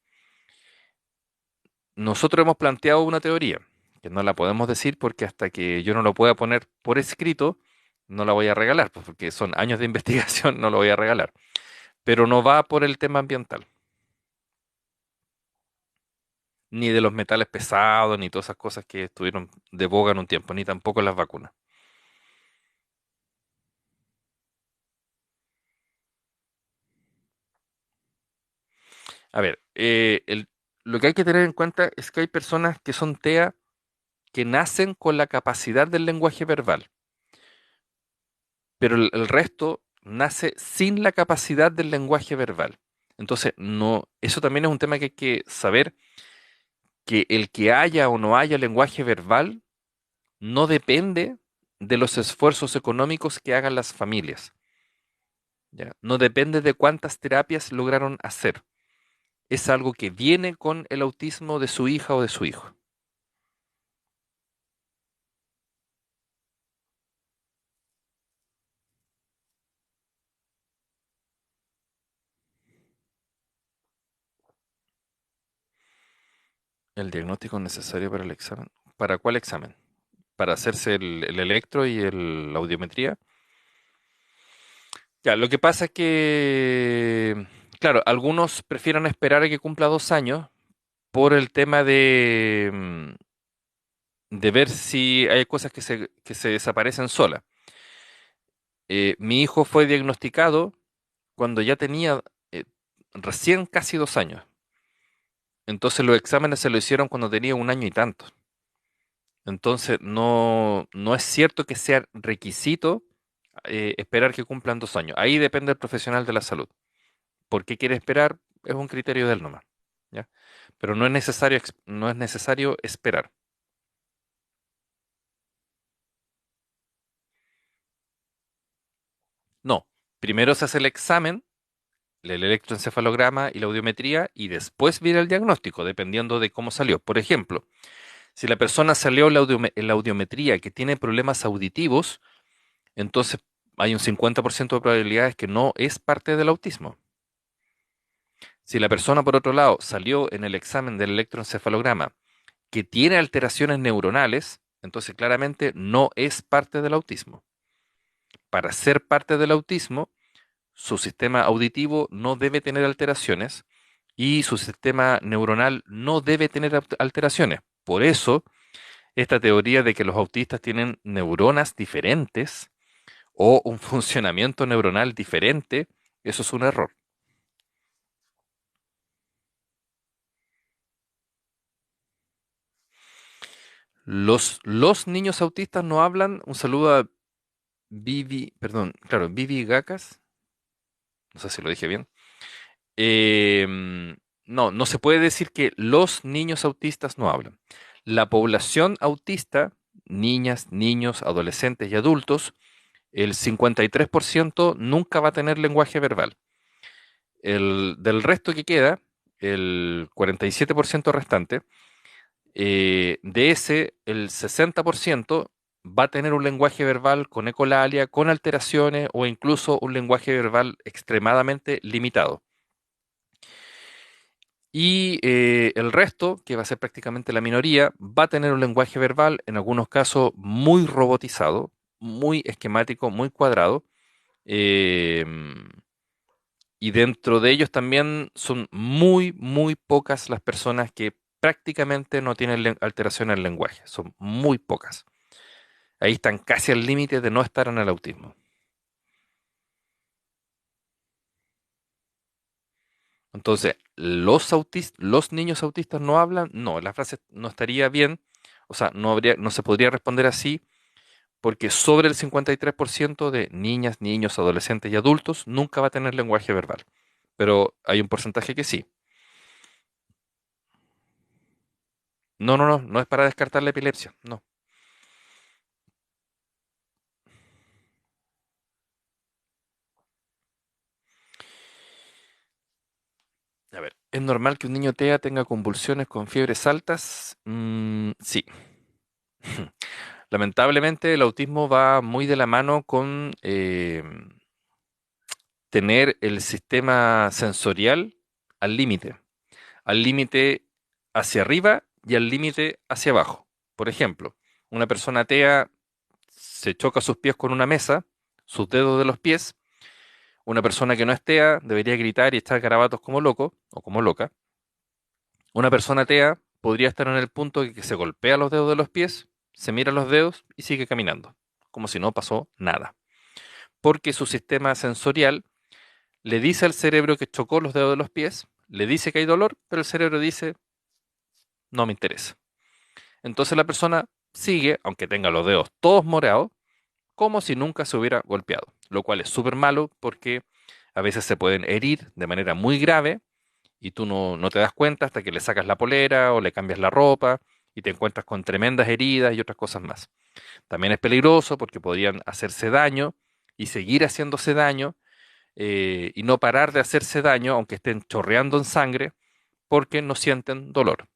Nosotros hemos planteado una teoría, que no la podemos decir porque hasta que yo no lo pueda poner por escrito, no la voy a regalar, pues, porque son años de investigación, no lo voy a regalar. Pero no va por el tema ambiental, ni de los metales pesados, ni todas esas cosas que estuvieron de boga en un tiempo, ni tampoco las vacunas. A ver, lo que hay que tener en cuenta es que hay personas que son TEA que nacen con la capacidad del lenguaje verbal, pero el resto nace sin la capacidad del lenguaje verbal. Entonces, no, eso también es un tema que hay que saber, que el que haya o no haya lenguaje verbal no depende de los esfuerzos económicos que hagan las familias, ¿ya? No depende de cuántas terapias lograron hacer. Es algo que viene con el autismo de su hija o de su hijo. El diagnóstico necesario para el examen. ¿Para cuál examen? ¿Para hacerse el electro y la audiometría? Ya, lo que pasa es que, claro, algunos prefieren esperar a que cumpla 2 años por el tema de ver si hay cosas que se desaparecen solas. Mi hijo fue diagnosticado cuando ya tenía eh, recién casi 2 años. Entonces los exámenes se lo hicieron cuando tenía un año y tanto. Entonces no es cierto que sea requisito esperar que cumplan 2 años. Ahí depende del profesional de la salud. ¿Por qué quiere esperar? Es un criterio de él nomás, ¿ya? Pero no es necesario esperar. Primero se hace el examen, el electroencefalograma y la audiometría, y después viene el diagnóstico, dependiendo de cómo salió. Por ejemplo, si la persona salió en la audiometría que tiene problemas auditivos, entonces hay un 50% de probabilidades que no es parte del autismo. Si la persona, por otro lado, salió en el examen del electroencefalograma que tiene alteraciones neuronales, entonces claramente no es parte del autismo. Para ser parte del autismo, su sistema auditivo no debe tener alteraciones y su sistema neuronal no debe tener alteraciones. Por eso, esta teoría de que los autistas tienen neuronas diferentes o un funcionamiento neuronal diferente, eso es un error. Los niños autistas no hablan. Un saludo a Vivi, perdón, claro, Vivi Gacas, no sé si lo dije bien. No, no se puede decir que los niños autistas no hablan. La población autista, niñas, niños, adolescentes y adultos, el 53% nunca va a tener lenguaje verbal. Del resto que queda, el 47% restante, de ese, el 60% va a tener un lenguaje verbal con ecolalia, con alteraciones o incluso un lenguaje verbal extremadamente limitado. Y el resto, que va a ser prácticamente la minoría, va a tener un lenguaje verbal, en algunos casos muy robotizado, muy esquemático, muy cuadrado. em, y dentro de ellos también son muy, muy pocas las personas que prácticamente no tienen alteración en el lenguaje. Son muy pocas. Ahí están casi al límite de no estar en el autismo. Entonces, los niños autistas no hablan, no, la frase no estaría bien, o sea, no se podría responder así, porque sobre el 53% de niñas, niños, adolescentes y adultos nunca va a tener lenguaje verbal. Pero hay un porcentaje que sí. No, no, no, no es para descartar la epilepsia, no. A ver, ¿es normal que un niño TEA tenga convulsiones con fiebres altas? Sí. Lamentablemente el autismo va muy de la mano con tener el sistema sensorial al límite. Al límite hacia arriba y al límite hacia abajo. Por ejemplo, una persona TEA se choca sus pies con una mesa, sus dedos de los pies. Una persona que no es TEA debería gritar y echar garabatos como loco o como loca. Una persona TEA podría estar en el punto de que se golpea los dedos de los pies, se mira los dedos y sigue caminando, como si no pasó nada. Porque su sistema sensorial le dice al cerebro que chocó los dedos de los pies, le dice que hay dolor, pero el cerebro dice, no me interesa. Entonces la persona sigue, aunque tenga los dedos todos moreados, como si nunca se hubiera golpeado, lo cual es súper malo porque a veces se pueden herir de manera muy grave y tú no te das cuenta hasta que le sacas la polera o le cambias la ropa y te encuentras con tremendas heridas y otras cosas más. También es peligroso porque podrían hacerse daño y seguir haciéndose daño y no parar de hacerse daño aunque estén chorreando en sangre porque no sienten dolor.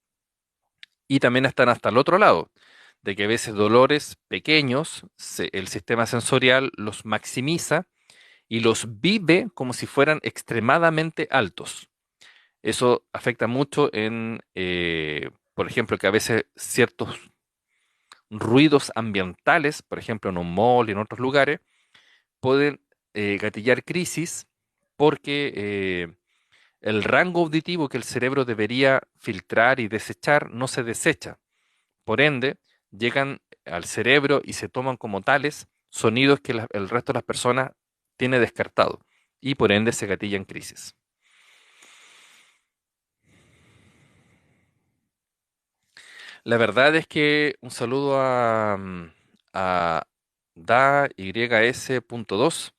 Y también están hasta el otro lado, de que a veces dolores pequeños, el sistema sensorial los maximiza y los vive como si fueran extremadamente altos. Eso afecta mucho en, por ejemplo, que a veces ciertos ruidos ambientales, por ejemplo, en un mall y en otros lugares, pueden gatillar crisis porque el rango auditivo que el cerebro debería filtrar y desechar no se desecha. Por ende, llegan al cerebro y se toman como tales sonidos que el resto de las personas tiene descartado y por ende se gatillan crisis. La verdad es que un saludo a DAYS.2.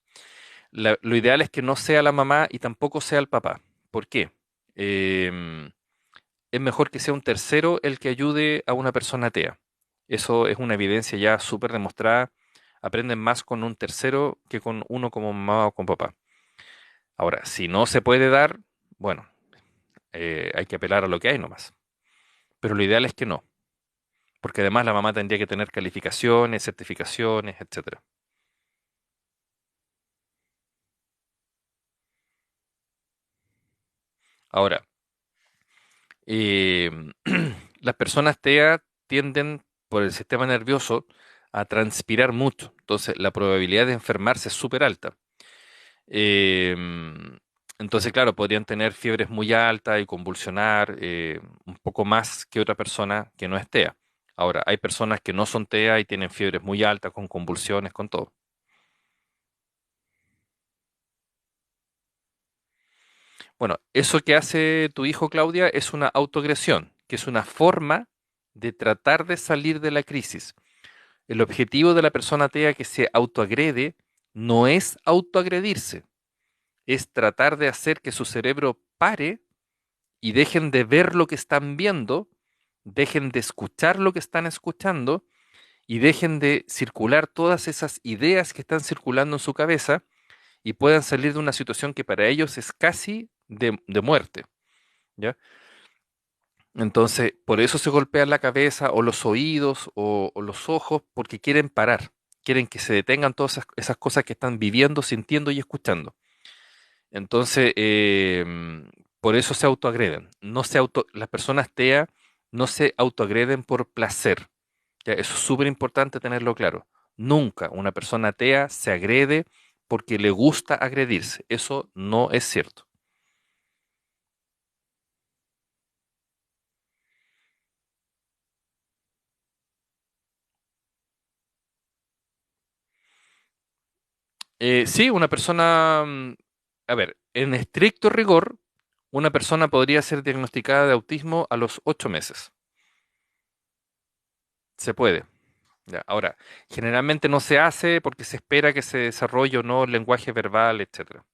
Lo ideal es que no sea la mamá y tampoco sea el papá. ¿Por qué? Em, es mejor que sea un tercero el que ayude a una persona atea. Eso es una evidencia ya súper demostrada. Aprenden más con un tercero que con uno como mamá o con papá. Ahora, si no se puede dar, bueno, hay que apelar a lo que hay nomás. Pero lo ideal es que no, porque además la mamá tendría que tener calificaciones, certificaciones, etcétera. Ahora, eh, las personas TEA tienden por el sistema nervioso a transpirar mucho, entonces la probabilidad de enfermarse es súper alta. Entonces, claro, podrían tener fiebres muy altas y convulsionar un poco más que otra persona que no es TEA. Ahora, hay personas que no son TEA y tienen fiebres muy altas, con convulsiones, con todo. Bueno, eso que hace tu hijo, Claudia, es una autoagresión, que es una forma de tratar de salir de la crisis. El objetivo de la persona TEA que se autoagrede no es autoagredirse, es tratar de hacer que su cerebro pare y dejen de ver lo que están viendo, dejen de escuchar lo que están escuchando y dejen de circular todas esas ideas que están circulando en su cabeza y puedan salir de una situación que para ellos es casi de muerte, ¿ya? Entonces, por eso se golpean la cabeza o los oídos o los ojos, porque quieren parar, quieren que se detengan todas esas cosas que están viviendo, sintiendo y escuchando. Entonces, por eso se autoagreden. Las personas TEA no se autoagreden por placer. ¿Ya? Eso es súper importante tenerlo claro. Nunca una persona TEA se agrede porque le gusta agredirse. Eso no es cierto. Sí, una persona, a ver, en estricto rigor, una persona podría ser diagnosticada de autismo a los 8 meses. Se puede. Ya, ahora, generalmente no se hace porque se espera que se desarrolle o no el lenguaje verbal, etcétera.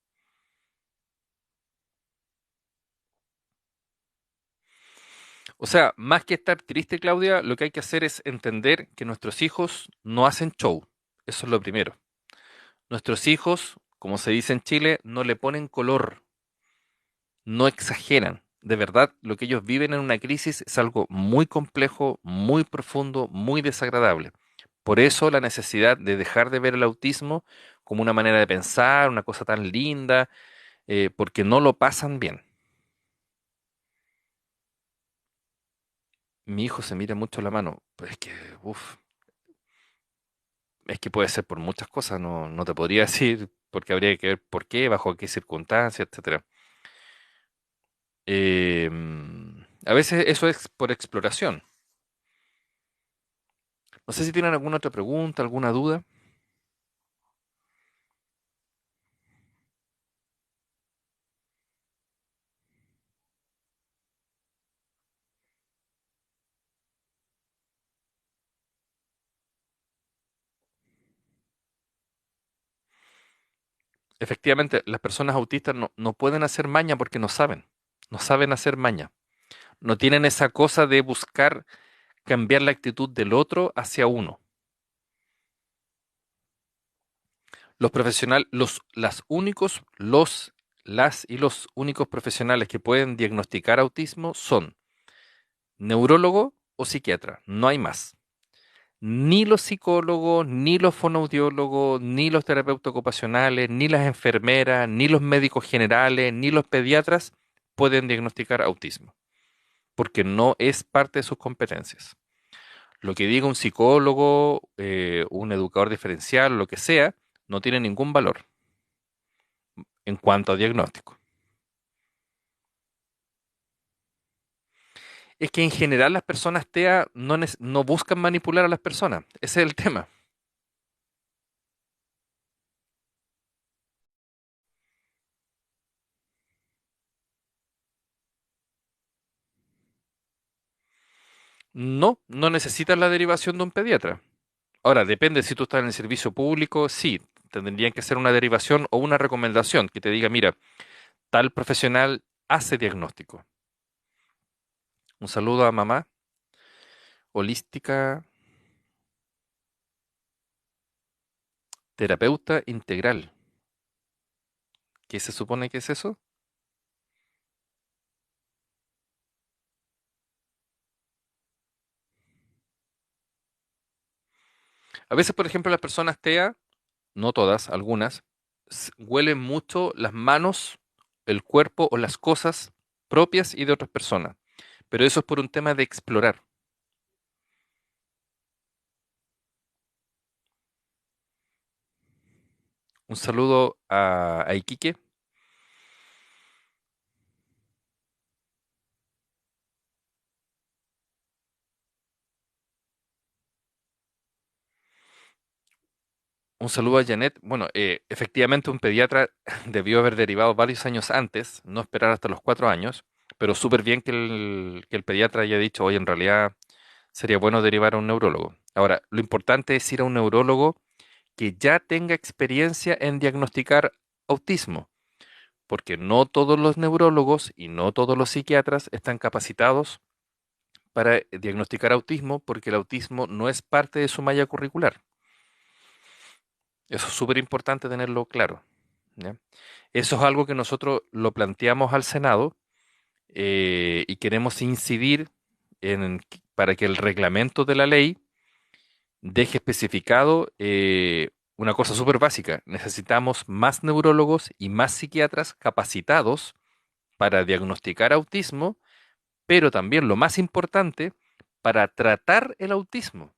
O sea, más que estar triste, Claudia, lo que hay que hacer es entender que nuestros hijos no hacen show. Eso es lo primero. Nuestros hijos, como se dice en Chile, no le ponen color, no exageran. De verdad, lo que ellos viven en una crisis es algo muy complejo, muy profundo, muy desagradable. Por eso la necesidad de dejar de ver el autismo como una manera de pensar, una cosa tan linda, porque no lo pasan bien. Mi hijo se mira mucho la mano, pues es que, uf, es que puede ser por muchas cosas, no te podría decir, porque habría que ver por qué, bajo qué circunstancias, etcétera. A veces eso es por exploración. No sé si tienen alguna otra pregunta, alguna duda. Efectivamente, las personas autistas no pueden hacer maña porque no saben hacer maña. No tienen esa cosa de buscar cambiar la actitud del otro hacia uno. Los profesionales, las y los únicos profesionales que pueden diagnosticar autismo son neurólogo o psiquiatra, no hay más. Ni los psicólogos, ni los fonoaudiólogos, ni los terapeutas ocupacionales, ni las enfermeras, ni los médicos generales, ni los pediatras pueden diagnosticar autismo, porque no es parte de sus competencias. Lo que diga un psicólogo, un educador diferencial, lo que sea, no tiene ningún valor en cuanto a diagnóstico. Es que en general las personas TEA no buscan manipular a las personas, ese es el tema. No necesitas la derivación de un pediatra. Ahora, depende si tú estás en el servicio público, sí, tendrían que hacer una derivación o una recomendación que te diga, mira, tal profesional hace diagnóstico. Un saludo a mamá, holística, terapeuta integral. ¿Qué se supone que es eso? A veces, por ejemplo, las personas TEA, no todas, algunas, huelen mucho las manos, el cuerpo o las cosas propias y de otras personas. Pero eso es por un tema de explorar. Un saludo a Iquique. Un saludo a Janet. Bueno, efectivamente un pediatra debió haber derivado varios años antes, no esperar hasta los 4 años, pero súper bien que el pediatra haya dicho, oye, en realidad sería bueno derivar a un neurólogo. Ahora, lo importante es ir a un neurólogo que ya tenga experiencia en diagnosticar autismo, porque no todos los neurólogos y no todos los psiquiatras están capacitados para diagnosticar autismo, porque el autismo no es parte de su malla curricular. Eso es súper importante tenerlo claro, ¿ya? Eso es algo que nosotros lo planteamos al Senado, y queremos incidir para que el reglamento de la ley deje especificado, una cosa súper básica. Necesitamos más neurólogos y más psiquiatras capacitados para diagnosticar autismo, pero también lo más importante, para tratar el autismo,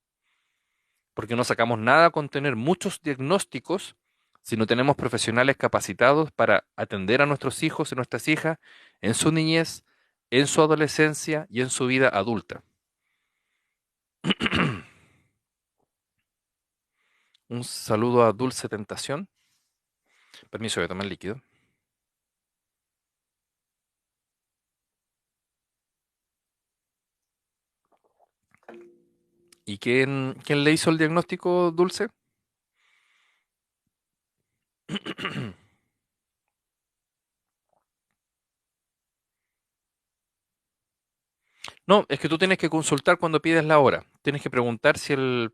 porque no sacamos nada con tener muchos diagnósticos si no tenemos profesionales capacitados para atender a nuestros hijos y nuestras hijas en su niñez, en su adolescencia y en su vida adulta. Un saludo a Dulce Tentación. Permiso de tomar líquido. ¿Y quién le hizo el diagnóstico, Dulce? No, es que tú tienes que consultar cuando pides la hora. Tienes que preguntar si el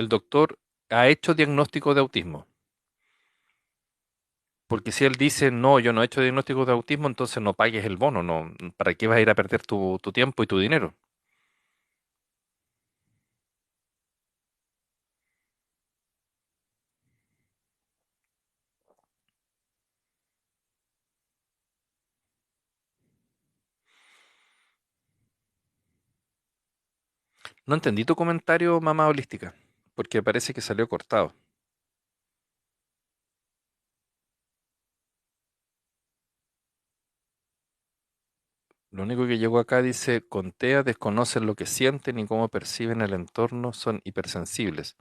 doctor ha hecho diagnóstico de autismo. Porque si él dice, no, yo no he hecho diagnóstico de autismo, entonces no pagues el bono. No, ¿para qué vas a ir a perder tu tiempo y tu dinero? No entendí tu comentario, mamá holística, porque parece que salió cortado. Lo único que llegó acá dice, con TEA desconocen lo que sienten y cómo perciben el entorno, son hipersensibles.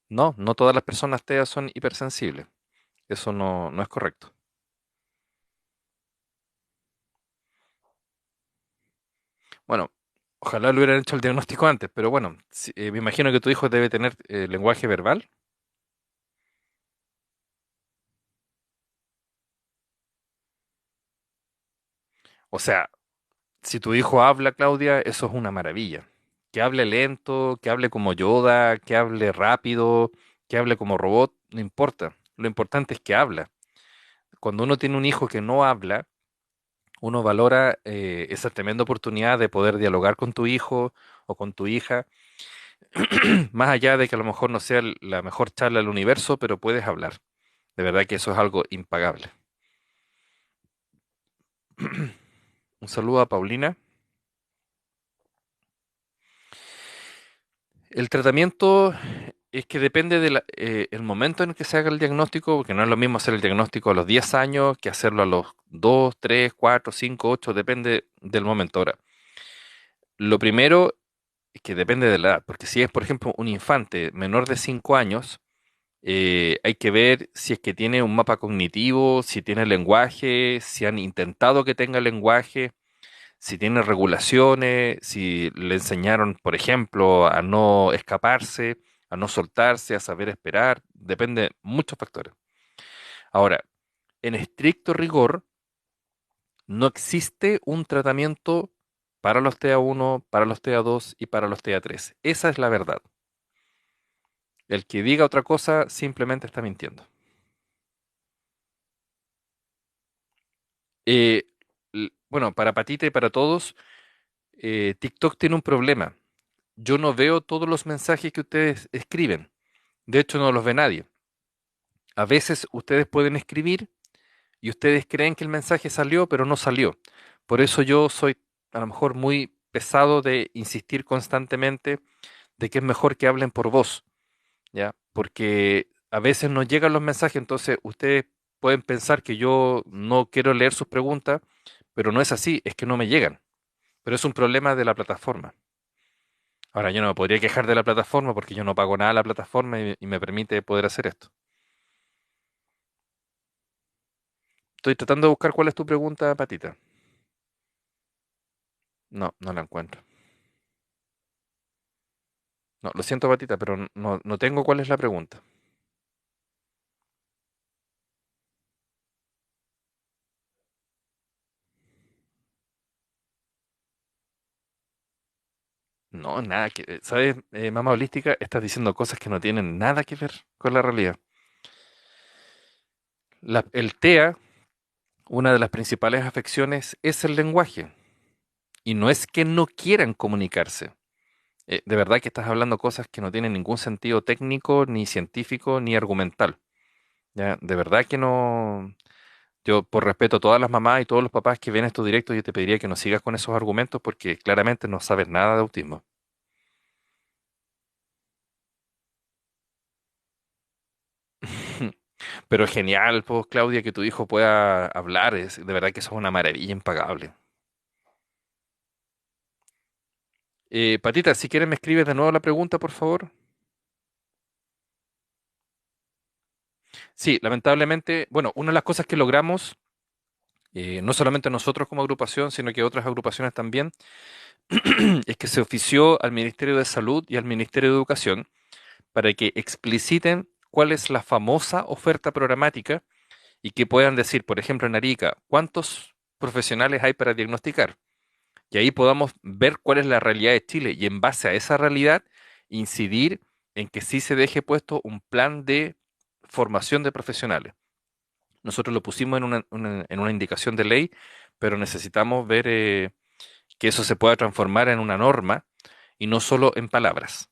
No, no todas las personas TEA son hipersensibles. Eso no es correcto. Bueno, ojalá le hubieran hecho el diagnóstico antes, pero bueno, me imagino que tu hijo debe tener, lenguaje verbal. O sea, si tu hijo habla, Claudia, eso es una maravilla. Que hable lento, que hable como Yoda, que hable rápido, que hable como robot, no importa. Lo importante es que habla. Cuando uno tiene un hijo que no habla, uno valora, esa tremenda oportunidad de poder dialogar con tu hijo o con tu hija, más allá de que a lo mejor no sea la mejor charla del universo, pero puedes hablar. De verdad que eso es algo impagable. Un saludo a Paulina. El tratamiento es que depende del el momento en el que se haga el diagnóstico, porque no es lo mismo hacer el diagnóstico a los 10 años que hacerlo a los 2, 3, 4, 5, 8, depende del momento. Ahora, lo primero es que depende de la edad, porque si es, por ejemplo, un infante menor de 5 años, hay que ver si es que tiene un mapa cognitivo, si tiene lenguaje, si han intentado que tenga lenguaje, si tiene regulaciones, si le enseñaron, por ejemplo, a no escaparse, a no soltarse, a saber esperar, depende de muchos factores. Ahora, en estricto rigor, no existe un tratamiento para los TA1, para los TA2 y para los TA3. Esa es la verdad. El que diga otra cosa simplemente está mintiendo. Eh, bueno, para Patita y para todos, TikTok tiene un problema. Yo no veo todos los mensajes que ustedes escriben. De hecho, no los ve nadie. A veces ustedes pueden escribir y ustedes creen que el mensaje salió, pero no salió. Por eso yo soy a lo mejor muy pesado de insistir constantemente de que es mejor que hablen por voz, ¿ya? Porque a veces no llegan los mensajes, entonces ustedes pueden pensar que yo no quiero leer sus preguntas, pero no es así, es que no me llegan. Pero es un problema de la plataforma. Ahora, yo no me podría quejar de la plataforma porque yo no pago nada a la plataforma y me permite poder hacer esto. Estoy tratando de buscar cuál es tu pregunta, Patita. No, no la encuentro. No, lo siento, Patita, pero no tengo cuál es la pregunta. No, nada que, ¿sabes? Mamá holística, estás diciendo cosas que no tienen nada que ver con la realidad. El TEA, una de las principales afecciones, es el lenguaje. Y no es que no quieran comunicarse. De verdad que estás hablando cosas que no tienen ningún sentido técnico, ni científico, ni argumental. ¿Ya? De verdad que no. Yo, por respeto a todas las mamás y todos los papás que ven estos directos, yo te pediría que no sigas con esos argumentos porque claramente no sabes nada de autismo. Pero genial, pues, Claudia, que tu hijo pueda hablar. De verdad que eso es una maravilla impagable. Patita, si quieres me escribes de nuevo la pregunta, por favor. Sí, lamentablemente, bueno, una de las cosas que logramos, no solamente nosotros como agrupación, sino que otras agrupaciones también, es que se ofició al Ministerio de Salud y al Ministerio de Educación para que expliciten cuál es la famosa oferta programática y que puedan decir, por ejemplo, en Arica, cuántos profesionales hay para diagnosticar. Y ahí podamos ver cuál es la realidad de Chile y en base a esa realidad incidir en que sí se deje puesto un plan de formación de profesionales. Nosotros lo pusimos en en una indicación de ley, pero necesitamos ver que eso se pueda transformar en una norma y no solo en palabras.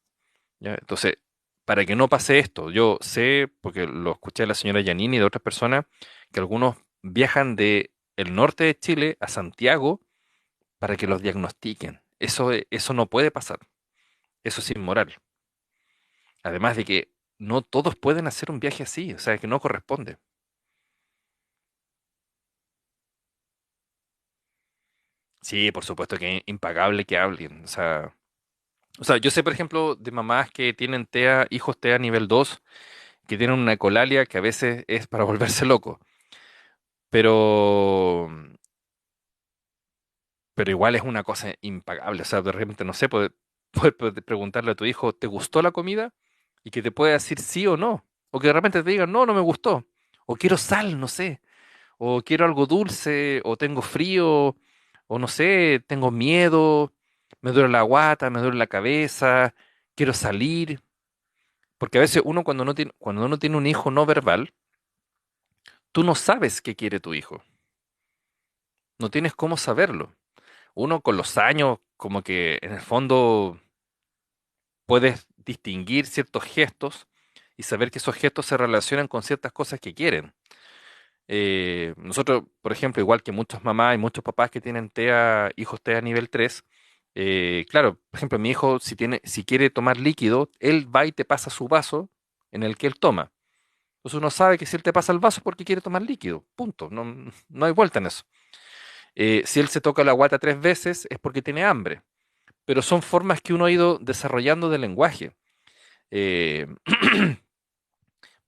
¿Ya? Entonces, para que no pase esto, yo sé, porque lo escuché de la señora Yanini y de otras personas, que algunos viajan de el norte de Chile a Santiago para que los diagnostiquen. Eso no puede pasar. Eso es inmoral. Además de que no todos pueden hacer un viaje así, o sea, que no corresponde. Sí, por supuesto que es impagable que hablen. O sea, yo sé, por ejemplo, de mamás que tienen TEA, hijos TEA nivel 2 que tienen una ecolalia que a veces es para volverse loco. Pero, pero igual es una cosa impagable. O sea, de repente, no sé, puedes preguntarle a tu hijo, ¿te gustó la comida? Y que te pueda decir sí o no. O que de repente te diga, no, no me gustó. O quiero sal, no sé. O quiero algo dulce, o tengo frío, o no sé, tengo miedo, me duele la guata, me duele la cabeza, quiero salir. Porque a veces uno cuando uno tiene un hijo no verbal, tú no sabes qué quiere tu hijo. No tienes cómo saberlo. Uno con los años, como que en el fondo puedes distinguir ciertos gestos y saber que esos gestos se relacionan con ciertas cosas que quieren. Nosotros, por ejemplo, igual que muchas mamás y muchos papás que tienen TEA, hijos TEA nivel 3, claro, por ejemplo, mi hijo si quiere tomar líquido, él va y te pasa su vaso en el que él toma. Entonces uno sabe que si él te pasa el vaso es porque quiere tomar líquido, punto, no hay vuelta en eso. Si él se toca la guata 3 veces es porque tiene hambre, pero son formas que uno ha ido desarrollando del lenguaje. Eh,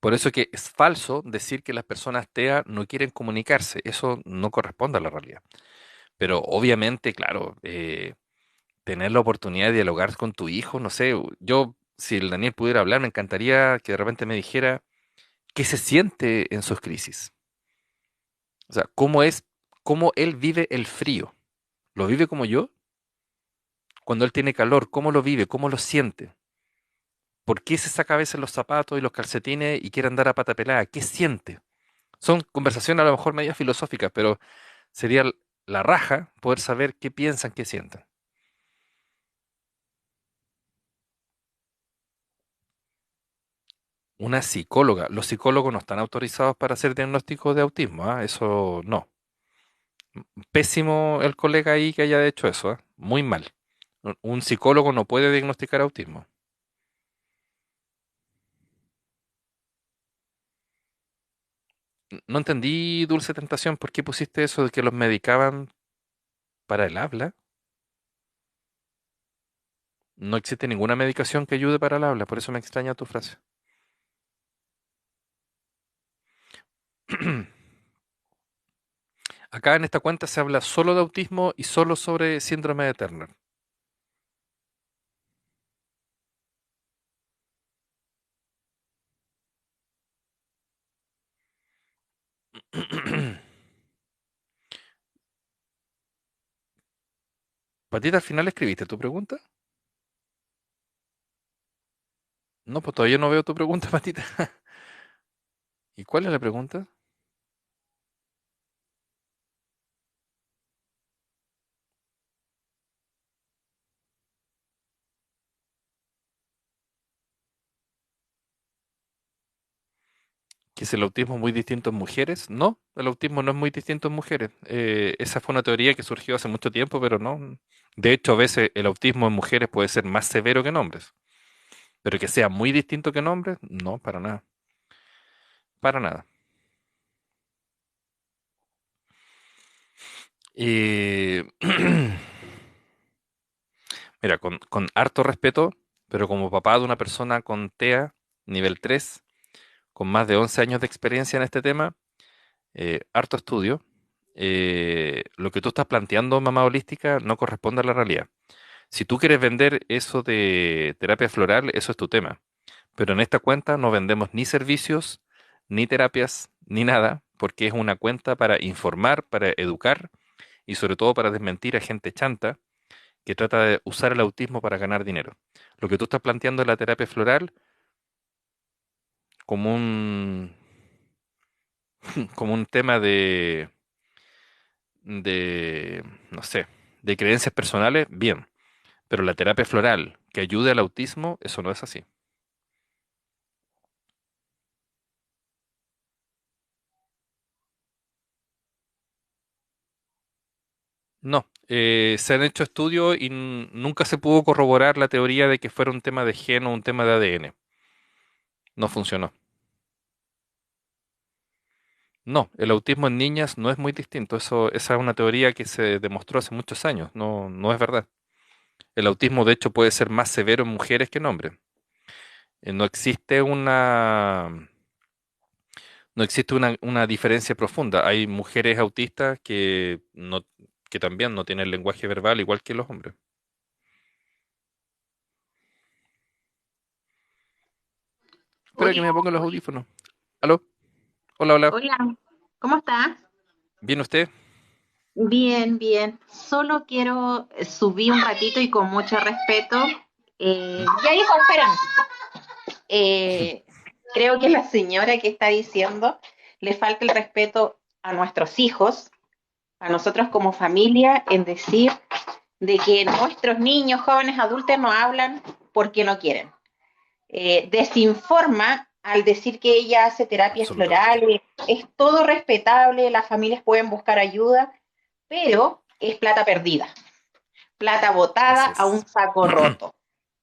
por eso que es falso decir que las personas TEA no quieren comunicarse, eso no corresponde a la realidad. Pero obviamente, claro, tener la oportunidad de dialogar con tu hijo, no sé, yo, si el Daniel pudiera hablar, me encantaría que de repente me dijera qué se siente en sus crisis. O sea, cómo él vive el frío. ¿Lo vive como yo? Cuando él tiene calor, ¿cómo lo vive? ¿Cómo lo siente? ¿Por qué se saca a veces los zapatos y los calcetines y quiere andar a pata pelada? ¿Qué siente? Son conversaciones a lo mejor medio filosóficas, pero Sería la raja poder saber qué piensan, qué sienten. Una psicóloga. Los psicólogos no están autorizados para hacer diagnósticos de autismo, ¿ah? Eso no. Pésimo el colega ahí que haya hecho eso, ¿ah? Muy mal. Un psicólogo no puede diagnosticar autismo. No entendí, Dulce Tentación, ¿por qué pusiste eso de que los medicaban para el habla? No existe ninguna medicación que ayude para el habla, por eso me extraña tu frase. Acá en esta cuenta se habla solo de autismo y solo sobre síndrome de Turner. Patita, al final escribiste tu pregunta. No, pues todavía no veo tu pregunta, Patita. ¿Y cuál es la pregunta? ¿Que es el autismo muy distinto en mujeres? No, el autismo no es muy distinto en mujeres. Esa fue una teoría que surgió hace mucho tiempo, pero no. De hecho, a veces el autismo en mujeres puede ser más severo que en hombres. Pero que sea muy distinto que en hombres, no, para nada. Para nada. Eh, Mira, con harto respeto, pero como papá de una persona con TEA nivel 3, con más de 11 años de experiencia en este tema, harto estudio, lo que tú estás planteando, mamá holística, no corresponde a la realidad. Si tú quieres vender eso de terapia floral, eso es tu tema. Pero en esta cuenta no vendemos ni servicios, ni terapias, ni nada, porque es una cuenta para informar, para educar y sobre todo para desmentir a gente chanta que trata de usar el autismo para ganar dinero. Lo que tú estás planteando es la terapia floral como un, como un tema de, no sé, de creencias personales, bien, pero la terapia floral que ayude al autismo, eso no es así. No, se han hecho estudios y nunca se pudo corroborar la teoría de que fuera un tema de gen o un tema de ADN. No funcionó. No, el autismo en niñas no es muy distinto. Esa es una teoría que se demostró hace muchos años. No, no es verdad. El autismo, de hecho, puede ser más severo en mujeres que en hombres. No existe no existe una diferencia profunda. Hay mujeres autistas que también no tienen lenguaje verbal igual que los hombres. Espera que
Hola,
me ponga los audífonos. ¿Aló? Hola, hola.
hola, ¿cómo estás?
¿Viene usted?
Bien, bien. Solo quiero subir un ratito y con mucho respeto. Ya, hijo, espérame. Eh, Creo que la señora que está diciendo le falta el respeto a nuestros hijos, a nosotros como familia, en decir de que nuestros niños, jóvenes, adultos no hablan porque no quieren. Desinforma al decir que ella hace terapias
Absolutamente.
florales, es todo respetable, las familias pueden buscar ayuda, pero es plata perdida, plata botada
Así
a un
es.
saco roto.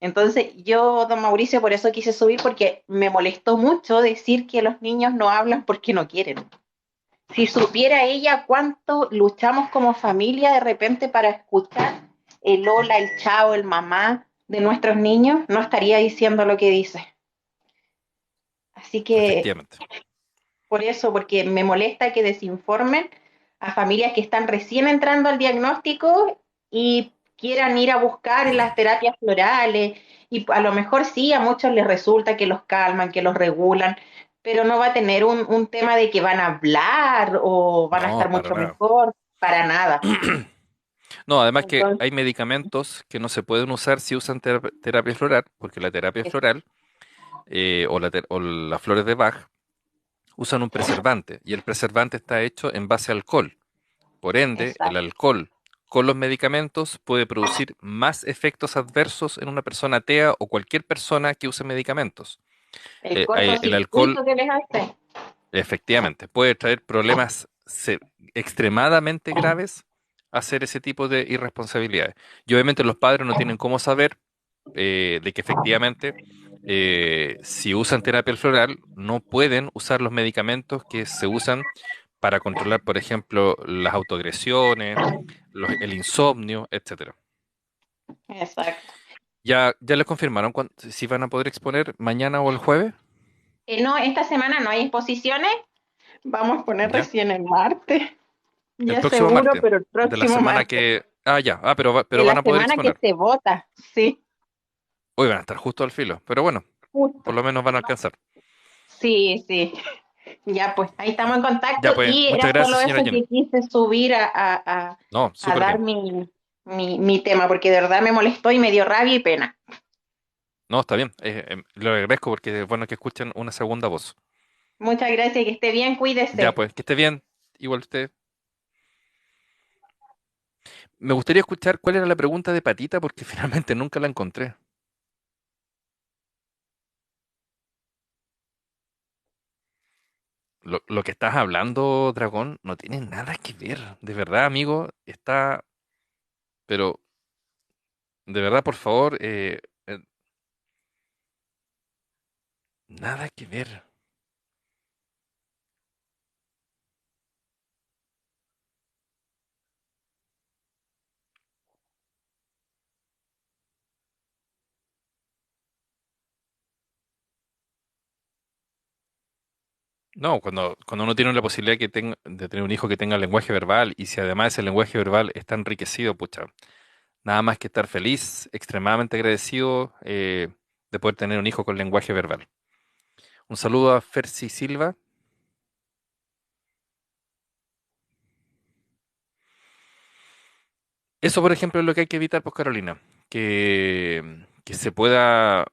Entonces yo, don Mauricio, por eso quise subir, porque me molestó mucho decir que los niños no hablan porque no quieren. Si supiera ella cuánto luchamos como familia de repente para escuchar el hola, el chao, el mamá de nuestros niños, no estaría diciendo lo que dice. Así que
Efectivamente.
por eso, porque me molesta que desinformen a familias que están recién entrando al diagnóstico y quieran ir a buscar en las terapias florales y a lo mejor sí, a muchos les resulta que los calman, que los regulan, pero no va a tener un tema de que van a hablar o van a
No,
estar
para
mucho
nada.
mejor, para nada.
No, además que
Entonces,
hay medicamentos que no se pueden usar si usan terapia floral, porque la terapia floral o las flores de Bach usan un preservante y el preservante está hecho en base a alcohol. Por ende, el
Exacto.
alcohol con los medicamentos puede producir más efectos adversos en una persona TEA o cualquier persona que use medicamentos.
El
El alcohol,
cortocircuito que les hace.
efectivamente, puede traer problemas extremadamente graves hacer ese tipo de irresponsabilidades. Y obviamente los padres no tienen cómo saber de que efectivamente si usan terapia floral no pueden usar los medicamentos que se usan para controlar, por ejemplo, las autoagresiones, el insomnio, etcétera.
Exacto.
¿Ya les confirmaron si van a poder exponer mañana o el jueves?
No, esta semana no hay exposiciones. Vamos a poner
¿Ya?
recién el martes.
El
Ya
próximo
seguro,
martes,
pero el
de la
próximo
semana
martes.
que... Ah, ya. Ah,
De
pero
la
van a poder
semana que
exponer.
se vota. Sí,
Hoy van a estar justo al filo, pero bueno,
justo.
por lo menos van a alcanzar.
Sí, sí. Ya, pues ahí estamos en contacto
Ya, pues,
y
muchas
era solo
gracias, señora
eso
Jen.
que quise subir
No,
a
súper
dar
bien.
mi tema, porque de verdad me molestó y me dio rabia y pena.
No, está bien. Lo agradezco porque es bueno que escuchen una segunda voz.
Muchas gracias, que esté bien,
Ya,
cuídese.
pues, que esté bien. Igual usted. Me gustaría escuchar cuál era la pregunta de Patita porque finalmente nunca la encontré. Lo que estás hablando, Dragón, no tiene nada que ver. De verdad, amigo, está... Pero, de verdad, por favor, nada que ver. No, cuando uno tiene la posibilidad de tener un hijo que tenga lenguaje verbal y si además ese lenguaje verbal está enriquecido, pucha, nada más que estar feliz, extremadamente agradecido de poder tener un hijo con lenguaje verbal. Un saludo a Fersi Silva. Eso, por ejemplo, es lo que hay que evitar, pues, Carolina, que se pueda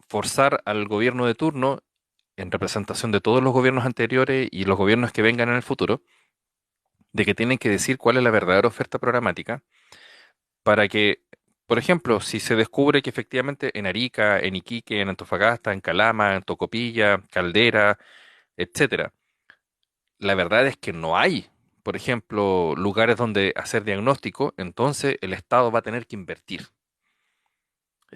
forzar al gobierno de turno, en representación de todos los gobiernos anteriores y los gobiernos que vengan en el futuro, de que tienen que decir cuál es la verdadera oferta programática para que, por ejemplo, si se descubre que efectivamente en Arica, en Iquique, en Antofagasta, en Calama, en Tocopilla, Caldera, etcétera, la verdad es que no hay, por ejemplo, lugares donde hacer diagnóstico, entonces el Estado va a tener que invertir.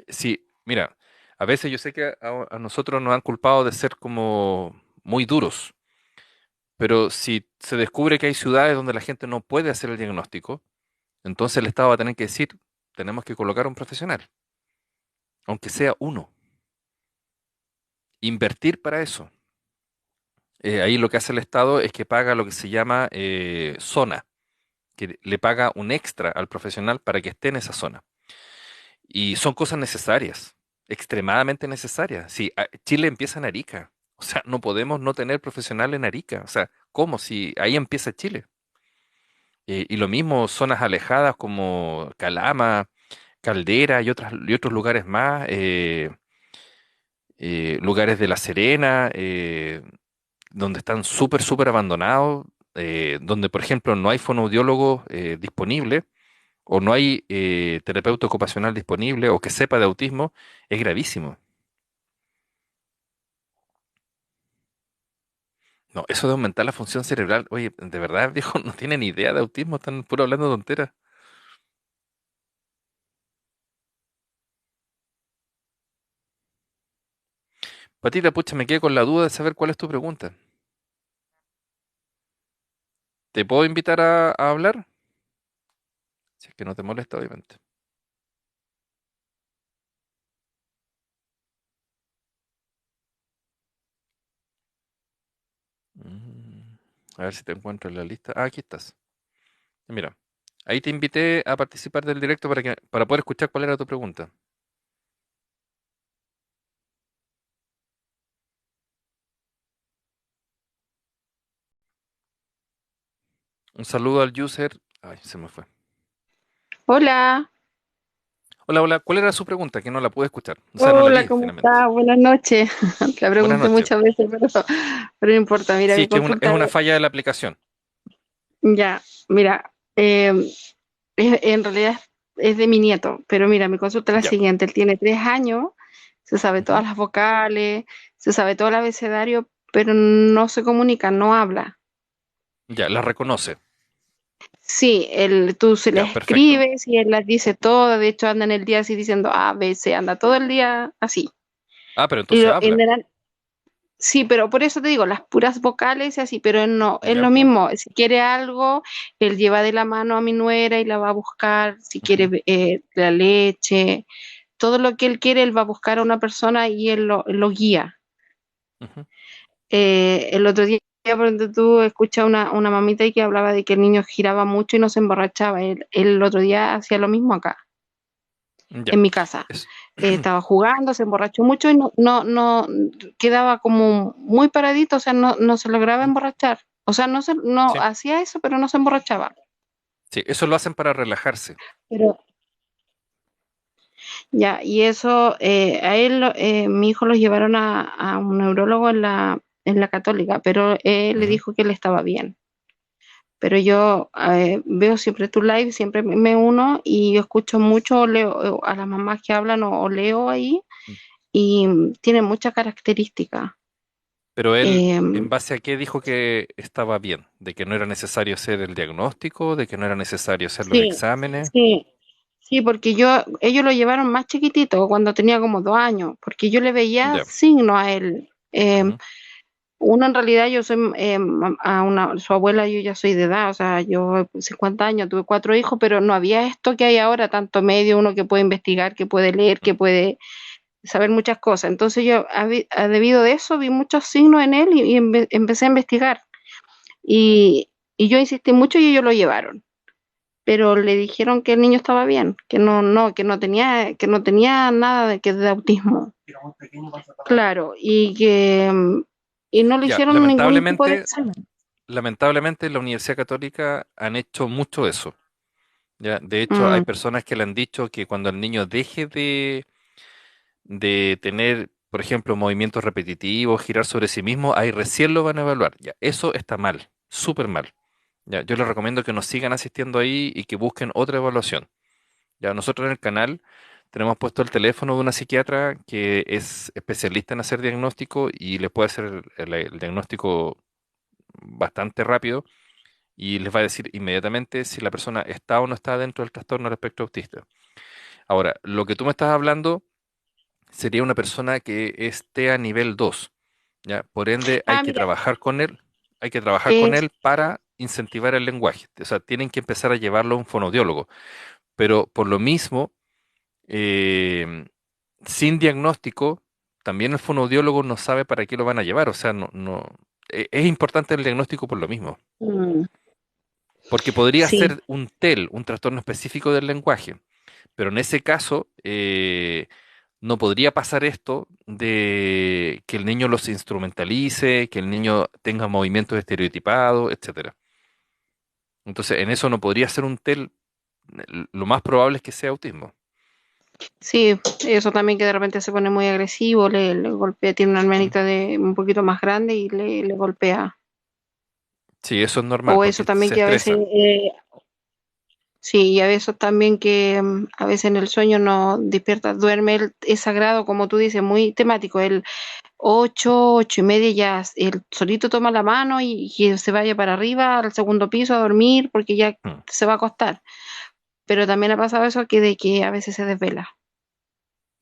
Sí, mira, a veces yo sé que a nosotros nos han culpado de ser como muy duros, pero si se descubre que hay ciudades donde la gente no puede hacer el diagnóstico, entonces el Estado va a tener que decir, tenemos que colocar un profesional, aunque sea uno, invertir para eso. Ahí lo que hace el Estado es que paga lo que se llama zona, que le paga un extra al profesional para que esté en esa zona. Y son cosas necesarias, extremadamente necesarias. Si Chile empieza en Arica, o sea, no podemos no tener profesional en Arica. O sea, ¿cómo? Si ahí empieza Chile. Y lo mismo, zonas alejadas como Calama, Caldera y otros lugares más, lugares de La Serena, donde están súper abandonados, donde, por ejemplo, no hay fonoaudiólogo disponible o no hay terapeuta ocupacional disponible o que sepa de autismo, es gravísimo. No, eso de aumentar la función cerebral, oye, de verdad, viejo, no tienen idea de autismo, están puro hablando tonteras. Patita, pucha, me quedé con la duda de saber cuál es tu pregunta. ¿Te puedo invitar a hablar? Si es que no te molesta, obviamente. Mm, A ver si te encuentro en la lista. Ah, aquí estás. Mira, ahí te invité a participar del directo para poder escuchar cuál era tu pregunta. Un saludo al user. Ay, se me fue.
Hola,
Hola, hola. ¿Cuál era su pregunta? Que no la pude escuchar. O sea, no la
hola,
vi
¿cómo
finalmente.
está? Buenas noches. La
Buenas
pregunté
noches.
muchas veces, pero no importa. Mira,
Sí,
mi
es que es
consulta
una
es,
falla de la aplicación.
ya, mira,
Eh, en realidad es de mi nieto, pero mira, mi consulta es la
Ya.
siguiente, él tiene 3 años, se sabe
Ujú.
todas las vocales, se sabe todo el abecedario, pero no se comunica, no habla.
Ya, la reconoce.
Sí, tú se
Ya,
las
perfecto.
escribes y él las dice todas, de hecho anda en el día así diciendo A, B, C, anda todo el día así.
Ah, pero
Y
entonces habla.
sí, pero por eso te digo, las puras vocales y así, pero él no, es
Ya,
lo
pues.
mismo, si quiere algo, él lleva de la mano a mi nuera y la va a buscar, si
Ujú,
quiere la leche, todo lo que él quiere, él va a buscar a una persona y él lo guía.
ujú.
El otro día, por ejemplo, tú escuchas una mamita y que hablaba de que el niño giraba mucho y no se emborrachaba. Él el otro día hacía lo mismo acá,
Ya.
en mi casa.
Es-
Estaba jugando, se emborrachó mucho y no quedaba como muy paradito, o sea, no se lograba emborrachar. O sea, no
Sí,
hacía eso, pero no se emborrachaba.
sí, eso lo hacen para relajarse.
Pero ya, y eso, a él, mi hijo lo llevaron a un neurólogo en la Católica, pero él le
Ujú.
dijo que él estaba bien. Pero yo veo siempre tu live, siempre me uno y yo escucho mucho, leo a las mamás que hablan o leo ahí y tiene muchas características.
Pero él, ¿en
Eh,
base a qué dijo que estaba bien? ¿De que no era necesario hacer el diagnóstico? ¿De que no era necesario hacer los
sí,
exámenes?
sí, sí, porque ellos lo llevaron más chiquitito, cuando tenía como 2 años, porque yo le veía
Ya.
signos a él.
Ujú.
Uno en realidad yo soy su abuela, yo ya soy de edad, o sea, yo 50 años, tuve 4 hijos, pero no había esto que hay ahora, tanto medio, uno que puede investigar, que puede leer, que puede saber muchas cosas. Entonces yo, debido de eso, vi muchos signos en él y empecé a investigar. Y yo insistí mucho y ellos lo llevaron. Pero le dijeron que el niño estaba bien, que no tenía nada de autismo. Claro, y no le
Ya,
hicieron ningún tipo de
lamentablemente,
examen.
lamentablemente en la Universidad Católica han hecho mucho eso. Ya, de hecho, hay
Mm,
personas que le han dicho que cuando el niño deje de tener, por ejemplo, movimientos repetitivos, girar sobre sí mismo, ahí recién lo van a evaluar. Ya, eso está mal, súper mal. Ya, yo les recomiendo que nos sigan asistiendo ahí y que busquen otra evaluación. Ya, nosotros en el canal tenemos puesto el teléfono de una psiquiatra que es especialista en hacer diagnóstico y les puede hacer el diagnóstico bastante rápido y les va a decir inmediatamente si la persona está o no está dentro del trastorno del espectro autista. Ahora, lo que tú me estás hablando sería una persona que esté a nivel 2, ¿ya? Por ende, hay que
mira,
trabajar con él, hay que trabajar con
es,
él para incentivar el lenguaje. O sea, tienen que empezar a llevarlo a un fonoaudiólogo. Pero por lo mismo, eh, sin diagnóstico, también el fonoaudiólogo no sabe para qué lo van a llevar. O sea, es importante el diagnóstico por lo mismo.
mm,
Porque podría
sí,
ser un TEL, un trastorno específico del lenguaje. Pero en ese caso, no podría pasar esto de que el niño los instrumentalice, que el niño tenga movimientos estereotipados, etcétera. Entonces, en eso no podría ser un TEL. Lo más probable es que sea autismo.
sí, eso también que de repente se pone muy agresivo, le golpea, tiene una
¿Mm?
hermanita un poquito más grande y le golpea.
Sí, eso es normal
O eso
porque
también
se
que a veces,
estresa.
sí, y a veces también que a veces en el sueño no despierta, duerme, él es sagrado, como tú dices, muy temático, el 8, 8:30 ya, él solito toma la mano y que se vaya para arriba al segundo piso a dormir porque ya
Mm.
se va a acostar. Pero también ha pasado eso de que a veces se desvela.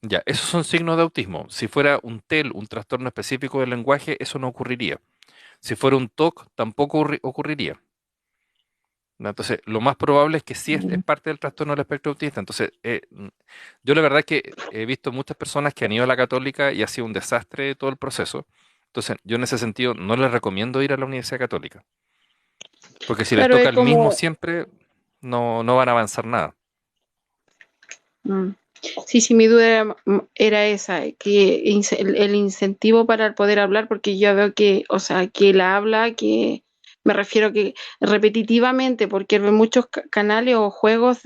Ya, esos son signos de autismo. Si fuera un TEL, un trastorno específico del lenguaje, eso no ocurriría. Si fuera un TOC, tampoco ocurriría. ¿No? Entonces, lo más probable es que sí es
Mm.
parte del trastorno del espectro autista. Entonces, yo la verdad es que he visto muchas personas que han ido a la católica y ha sido un desastre todo el proceso. Entonces, yo en ese sentido no les recomiendo ir a la Universidad Católica, porque si les
Claro,
toca
es
el mismo
como,
siempre, no van a avanzar nada.
mm, sí, sí, mi duda era esa, que el incentivo para poder hablar, porque yo veo que, o sea, que él habla, que me refiero que repetitivamente, porque ve muchos canales o juegos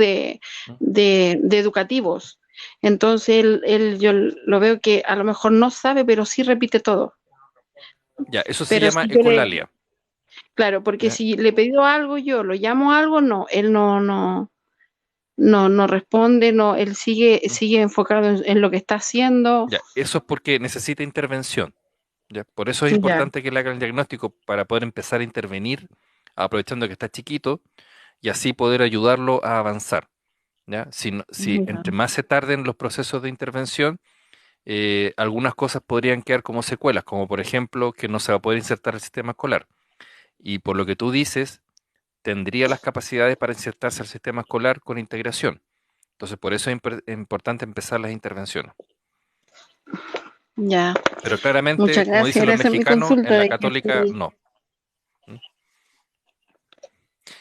¿Mm?
de educativos. Entonces, yo lo veo que a lo mejor no sabe, pero sí repite todo.
Ya, eso se
Pero
llama
sí yo le,
ecolalia.
Claro, porque
¿ya?
si le he pedido algo, yo lo llamo a algo, no, él no responde, no, él
Mm.
sigue enfocado en lo que está haciendo.
Ya, eso es porque necesita intervención, ¿ya? Por eso es
Ya,
importante que le hagan el diagnóstico para poder empezar a intervenir, aprovechando que está chiquito, y así poder ayudarlo a avanzar, ¿ya? Si
ya,
entre más se tarden los procesos de intervención, algunas cosas podrían quedar como secuelas, como por ejemplo que no se va a poder insertar el sistema escolar. Y por lo que tú dices, tendría las capacidades para insertarse al sistema escolar con integración. Entonces, por eso es importante empezar las intervenciones.
ya.
Pero
Muchas
claramente, como
gracias.
dicen los
Era esa mi
mexicanos,
consulta
en la
de que
católica
sí.
no. ¿Mm?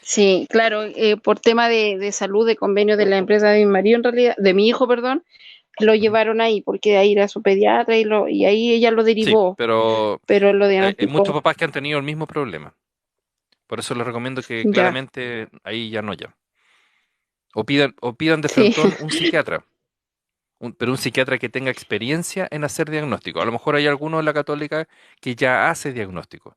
Sí, claro, por tema de salud, de convenio de la empresa de mi marido, en realidad, de mi hijo, perdón, lo
Ujú.
llevaron ahí, porque ahí era su pediatra y ahí ella lo
Sí,
derivó,
pero
pero lo
hay muchos
diagnosticó.
papás que han tenido el mismo problema. Por eso les recomiendo que
Ya,
claramente ahí ya no ya. O pidan de
sí,
frentón un psiquiatra, pero un psiquiatra que tenga experiencia en hacer diagnóstico. A lo mejor hay alguno en la católica que ya hace diagnóstico.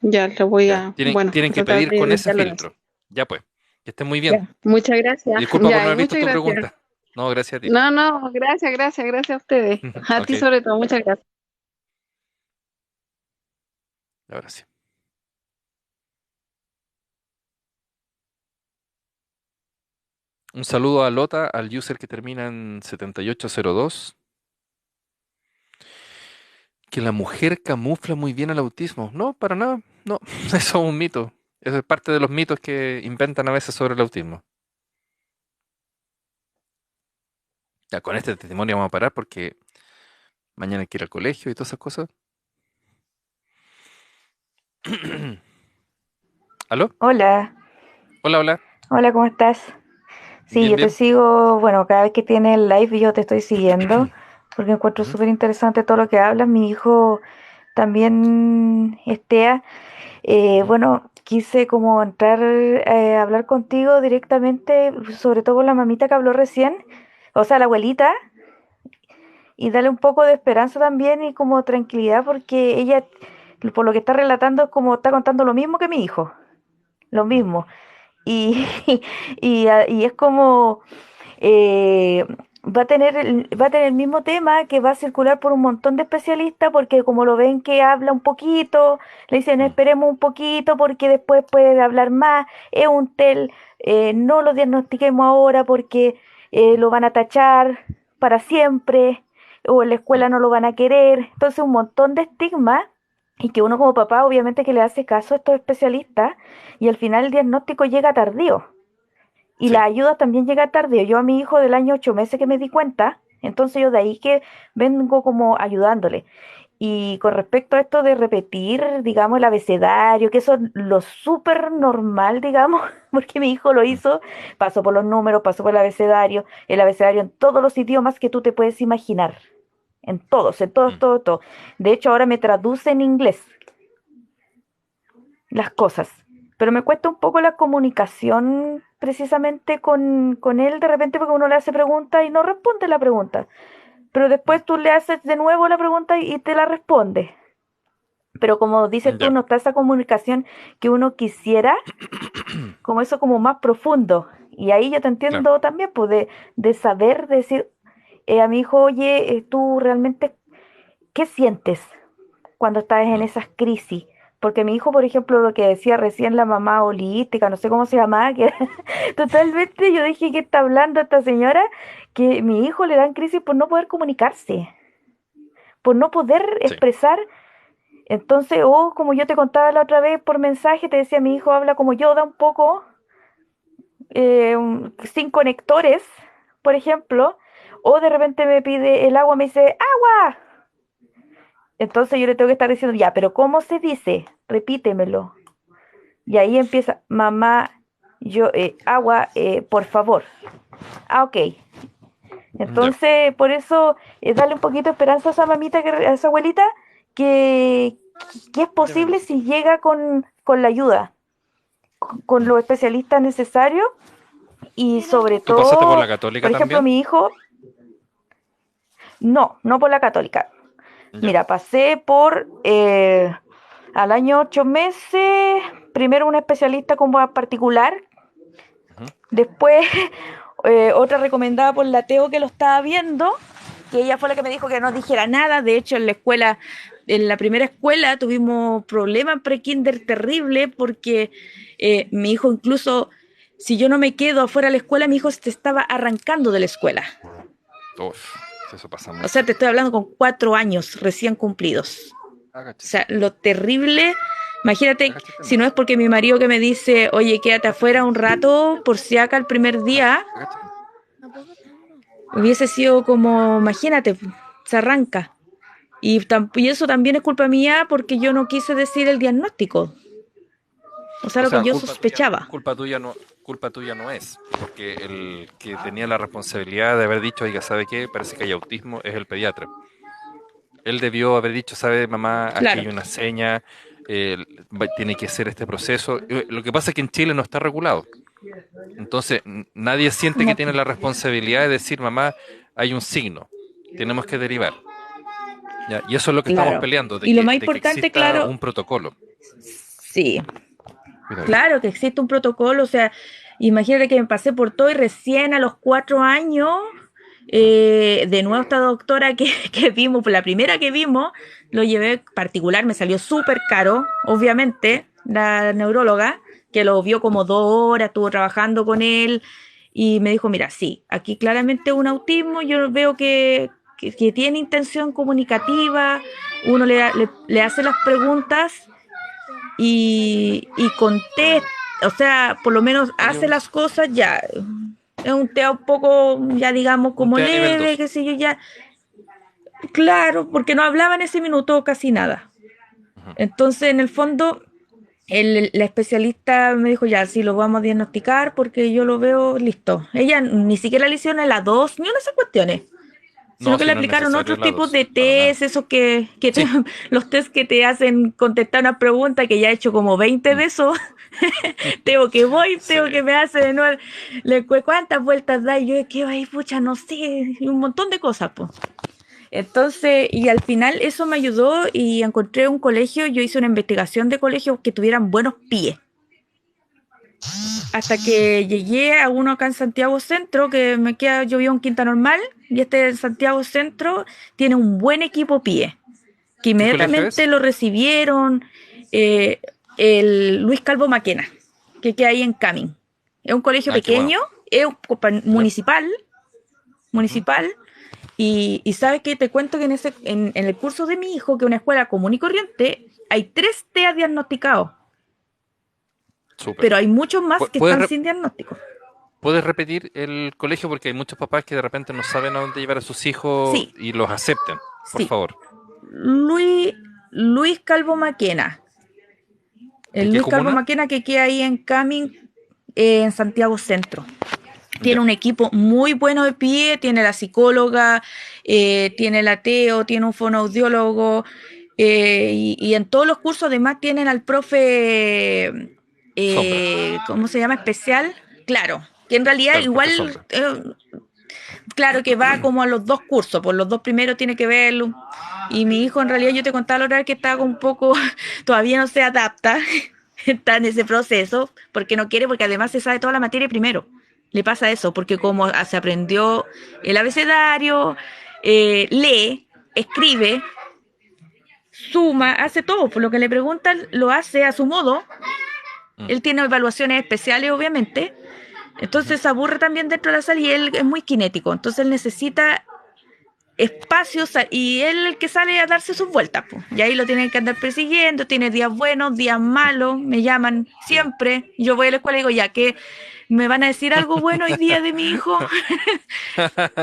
ya lo voy
Ya,
a,
tienen,
bueno,
tienen que
tratar
pedir con
de
ese
enviarlo en eso.
filtro. Ya pues, que estén muy bien.
Ya, muchas
Y
gracias.
disculpa por no
Ya, y
haber visto
muchas
tu
gracias.
pregunta. No, gracias a ti.
No, no, gracias a ustedes. A ti
Ok,
sobre todo, muchas gracias.
ahora sí. Un saludo a Lota, al user que termina en 7802. Que la mujer camufla muy bien el autismo. No, para nada. No, eso es un mito. Eso es parte de los mitos que inventan a veces sobre el autismo. Ya, con este testimonio vamos a parar porque mañana hay que ir al colegio y todas esas cosas. ¿Aló?
Hola,
Hola, hola.
hola, ¿cómo estás? Sí,
Bien,
yo te
bien.
sigo, bueno, cada vez que tienes el live yo te estoy siguiendo porque encuentro
Ujú.
súper interesante todo lo que hablas. Mi hijo también es TEA.
Ujú.
Bueno, quise como entrar a hablar contigo directamente, sobre todo con la mamita que habló recién, o sea, la abuelita, y darle un poco de esperanza también y como tranquilidad porque ella, por lo que está relatando, es como está contando lo mismo que mi hijo, lo
Mm.
mismo. Y, y es como eh, va a tener el mismo tema que va a circular por un montón de especialistas porque como lo ven que habla un poquito, le dicen
Mm.
esperemos un poquito porque después puede hablar más, es un TEL, no lo diagnostiquemos ahora porque lo van a tachar para siempre o en la
Mm.
escuela no lo van a querer. Entonces un montón de estigmas y que uno como papá obviamente que le hace caso a estos especialistas y al final el diagnóstico llega tardío. Y
Sí,
la ayuda también llega tarde. Yo a mi hijo del año 8 meses que me di cuenta, entonces yo de ahí que vengo como ayudándole. Y con respecto a esto de repetir, digamos, el abecedario, que eso es lo súper normal, digamos, porque mi hijo lo
mm,
hizo, pasó por los números, pasó por el abecedario en todos los idiomas que tú te puedes imaginar, en todos,
mm,
todo, todo. De hecho, ahora me traduce en inglés las cosas. Pero me cuesta un poco la comunicación precisamente con él de repente porque uno le hace preguntas y no responde la pregunta. Pero
mm.
después tú le haces de nuevo la pregunta y te la responde. Pero como dices tú,
Ya,
no está esa comunicación que uno quisiera, como eso como más profundo. Y ahí yo te
claro.
entiendo también, pues de saber, decir a mi hijo, oye, tú realmente, ¿qué sientes cuando estás en
Mm.
esas crisis? Porque mi hijo, por ejemplo, lo que decía recién la mamá holística, no sé cómo se llamaba, que totalmente yo dije que está hablando esta señora, que mi hijo le dan crisis por no poder comunicarse, por no poder
Sí,
expresar. Entonces, o como yo te contaba la otra vez por mensaje, te decía mi hijo habla como yo, da un poco, sin conectores, por ejemplo, o de repente me pide el agua, me dice agua. Entonces yo le tengo que estar diciendo, ya, pero ¿cómo se dice? Repítemelo. Y ahí empieza, mamá, yo, agua, por favor. Ah, ok.
ya.
Entonces, por eso, darle un poquito de esperanza a esa mamita, a esa abuelita, que, que es
Ya me
posible
dice.
si llega con la ayuda, con
Mm.
los especialistas necesarios y sobre
¿Tú pasaste por la
todo,
católica
por ejemplo,
también?
mi hijo, no, no por la católica.
Ya.
Mira, pasé por Al año 8 meses, primero un especialista como particular,
Ujú.
después otra recomendada por la Teo que lo estaba viendo, que ella fue la que me dijo que no dijera nada. De hecho, en la escuela, en la primera escuela tuvimos problemas pre-kinder terrible porque mi hijo incluso, si yo no me quedo afuera de la escuela, mi hijo se estaba arrancando de la escuela.
Uf, eso pasa
O sea,
mucho.
te estoy hablando con 4 años recién cumplidos. O
Agachate,
sea, lo terrible, imagínate,
agachate
si
nomás,
no es porque mi marido que me dice, oye, quédate afuera un rato por si acá el primer día,
agachate.
hubiese sido como, imagínate, se arranca. Y eso también es culpa mía porque yo no quise decir el diagnóstico, o sea,
O
lo que
sea,
yo sospechaba.
culpa tuya no es, porque el que tenía la responsabilidad de haber dicho, oiga, ¿sabe qué? Parece que hay autismo, es el pediatra. Él debió haber dicho, ¿sabe, mamá? Aquí hay
Claro,
una seña, tiene que hacer este proceso. Lo que pasa es que en Chile no está regulado. Entonces, nadie siente que
no,
tiene la responsabilidad de decir, mamá, hay un signo, tenemos que derivar. ¿Ya? Y eso es lo que estamos
claro.
peleando,
Y lo más
de que
importante,
exista
claro,
un protocolo.
sí,
Cuidado.
claro que existe un protocolo, o sea, imagínate que me pasé por todo y recién a los 4 años, de nuevo esta doctora que vimos, la primera que vimos, lo llevé particular, me salió súper caro, obviamente, la neuróloga, que lo vio como 2 horas, estuvo trabajando con él y me dijo, mira, sí, aquí claramente un autismo, yo veo que tiene intención comunicativa, uno le hace las preguntas y contesta, o sea, por lo menos
Hay
hace
un,
las cosas ya. Es un TEA un poco, ya digamos,
un
como
TEA nivel
leve,
2.
qué sé yo, ya. Claro, porque no hablaba en ese minuto casi nada.
Ujú.
Entonces, en el fondo, la especialista me dijo, ya, sí, lo vamos a diagnosticar porque yo lo veo listo. Ella ni siquiera le hicieron la 2 ni una de esas cuestiones, sino
No,
que
si
le
no es
aplicaron
necesario
otros
la
tipos
2
de
para nada.
test, esos que
Sí.
los test que te hacen contestar una pregunta que ya he hecho como 20
Mm.
de esos. Tengo que voy,
Sí.
tengo que me hace de nuevo. ¿Cuántas vueltas da? Y yo, ¿qué va ahí? Pucha, no sé, y un montón de cosas, pues. Entonces, y al final eso me ayudó y encontré un colegio, yo hice una investigación de colegios que tuvieran buenos pies. Hasta que llegué a uno acá en Santiago Centro, que me queda, yo vivo en Quinta Normal, y este en Santiago Centro tiene un buen equipo pie, que
¿Qué colegio
inmediatamente
es?
lo recibieron, eh, el Luis Calvo Maquena, que queda ahí en Camin. Es un colegio
Ah, qué bueno.
pequeño, es
¿Ya?
municipal,
Ujú.
municipal, y sabes que te cuento que en el curso de mi hijo, que es una escuela común y corriente, hay 3 TEA diagnosticados,
Súper.
pero hay muchos más que
¿Puedes,
están sin diagnóstico.
puedes repetir el colegio? Porque hay muchos papás que de repente no saben a dónde llevar a sus hijos
Sí,
y los acepten, por
sí.
favor.
Luis, Luis Calvo Maquena.
¿De
El
qué
Luis Calvo
comuna?
Maquena que queda ahí en Camin, en Santiago Centro. Tiene
Ya.
un equipo muy bueno de pie, tiene la psicóloga, tiene el ateo, tiene un fonoaudiólogo, y en todos los cursos además tienen al profe,
Sombra.
¿cómo se llama? Especial. Claro, que en realidad
Claro, el profe
igual,
Sombra.
claro que va como a los 2 cursos, por los 2 primeros tiene que verlo. Y mi hijo en realidad yo te contaba la hora que estaba un poco, todavía no se adapta, está en ese proceso, porque no quiere, porque además se sabe toda la materia primero. Le pasa eso, porque como se aprendió el abecedario, lee, escribe, suma, hace todo, por lo que le preguntan lo hace a su modo.
Mm.
Él tiene evaluaciones especiales, obviamente,
Ujú.
entonces se aburre también dentro de la sala y él es muy kinético, entonces él necesita espacios y él es el que sale a darse sus vueltas, po. Y ahí lo tienen que andar persiguiendo, tiene días buenos, días malos, me llaman
Sí.
siempre, yo voy a la escuela y digo, ya que me van a decir algo bueno hoy día de mi hijo,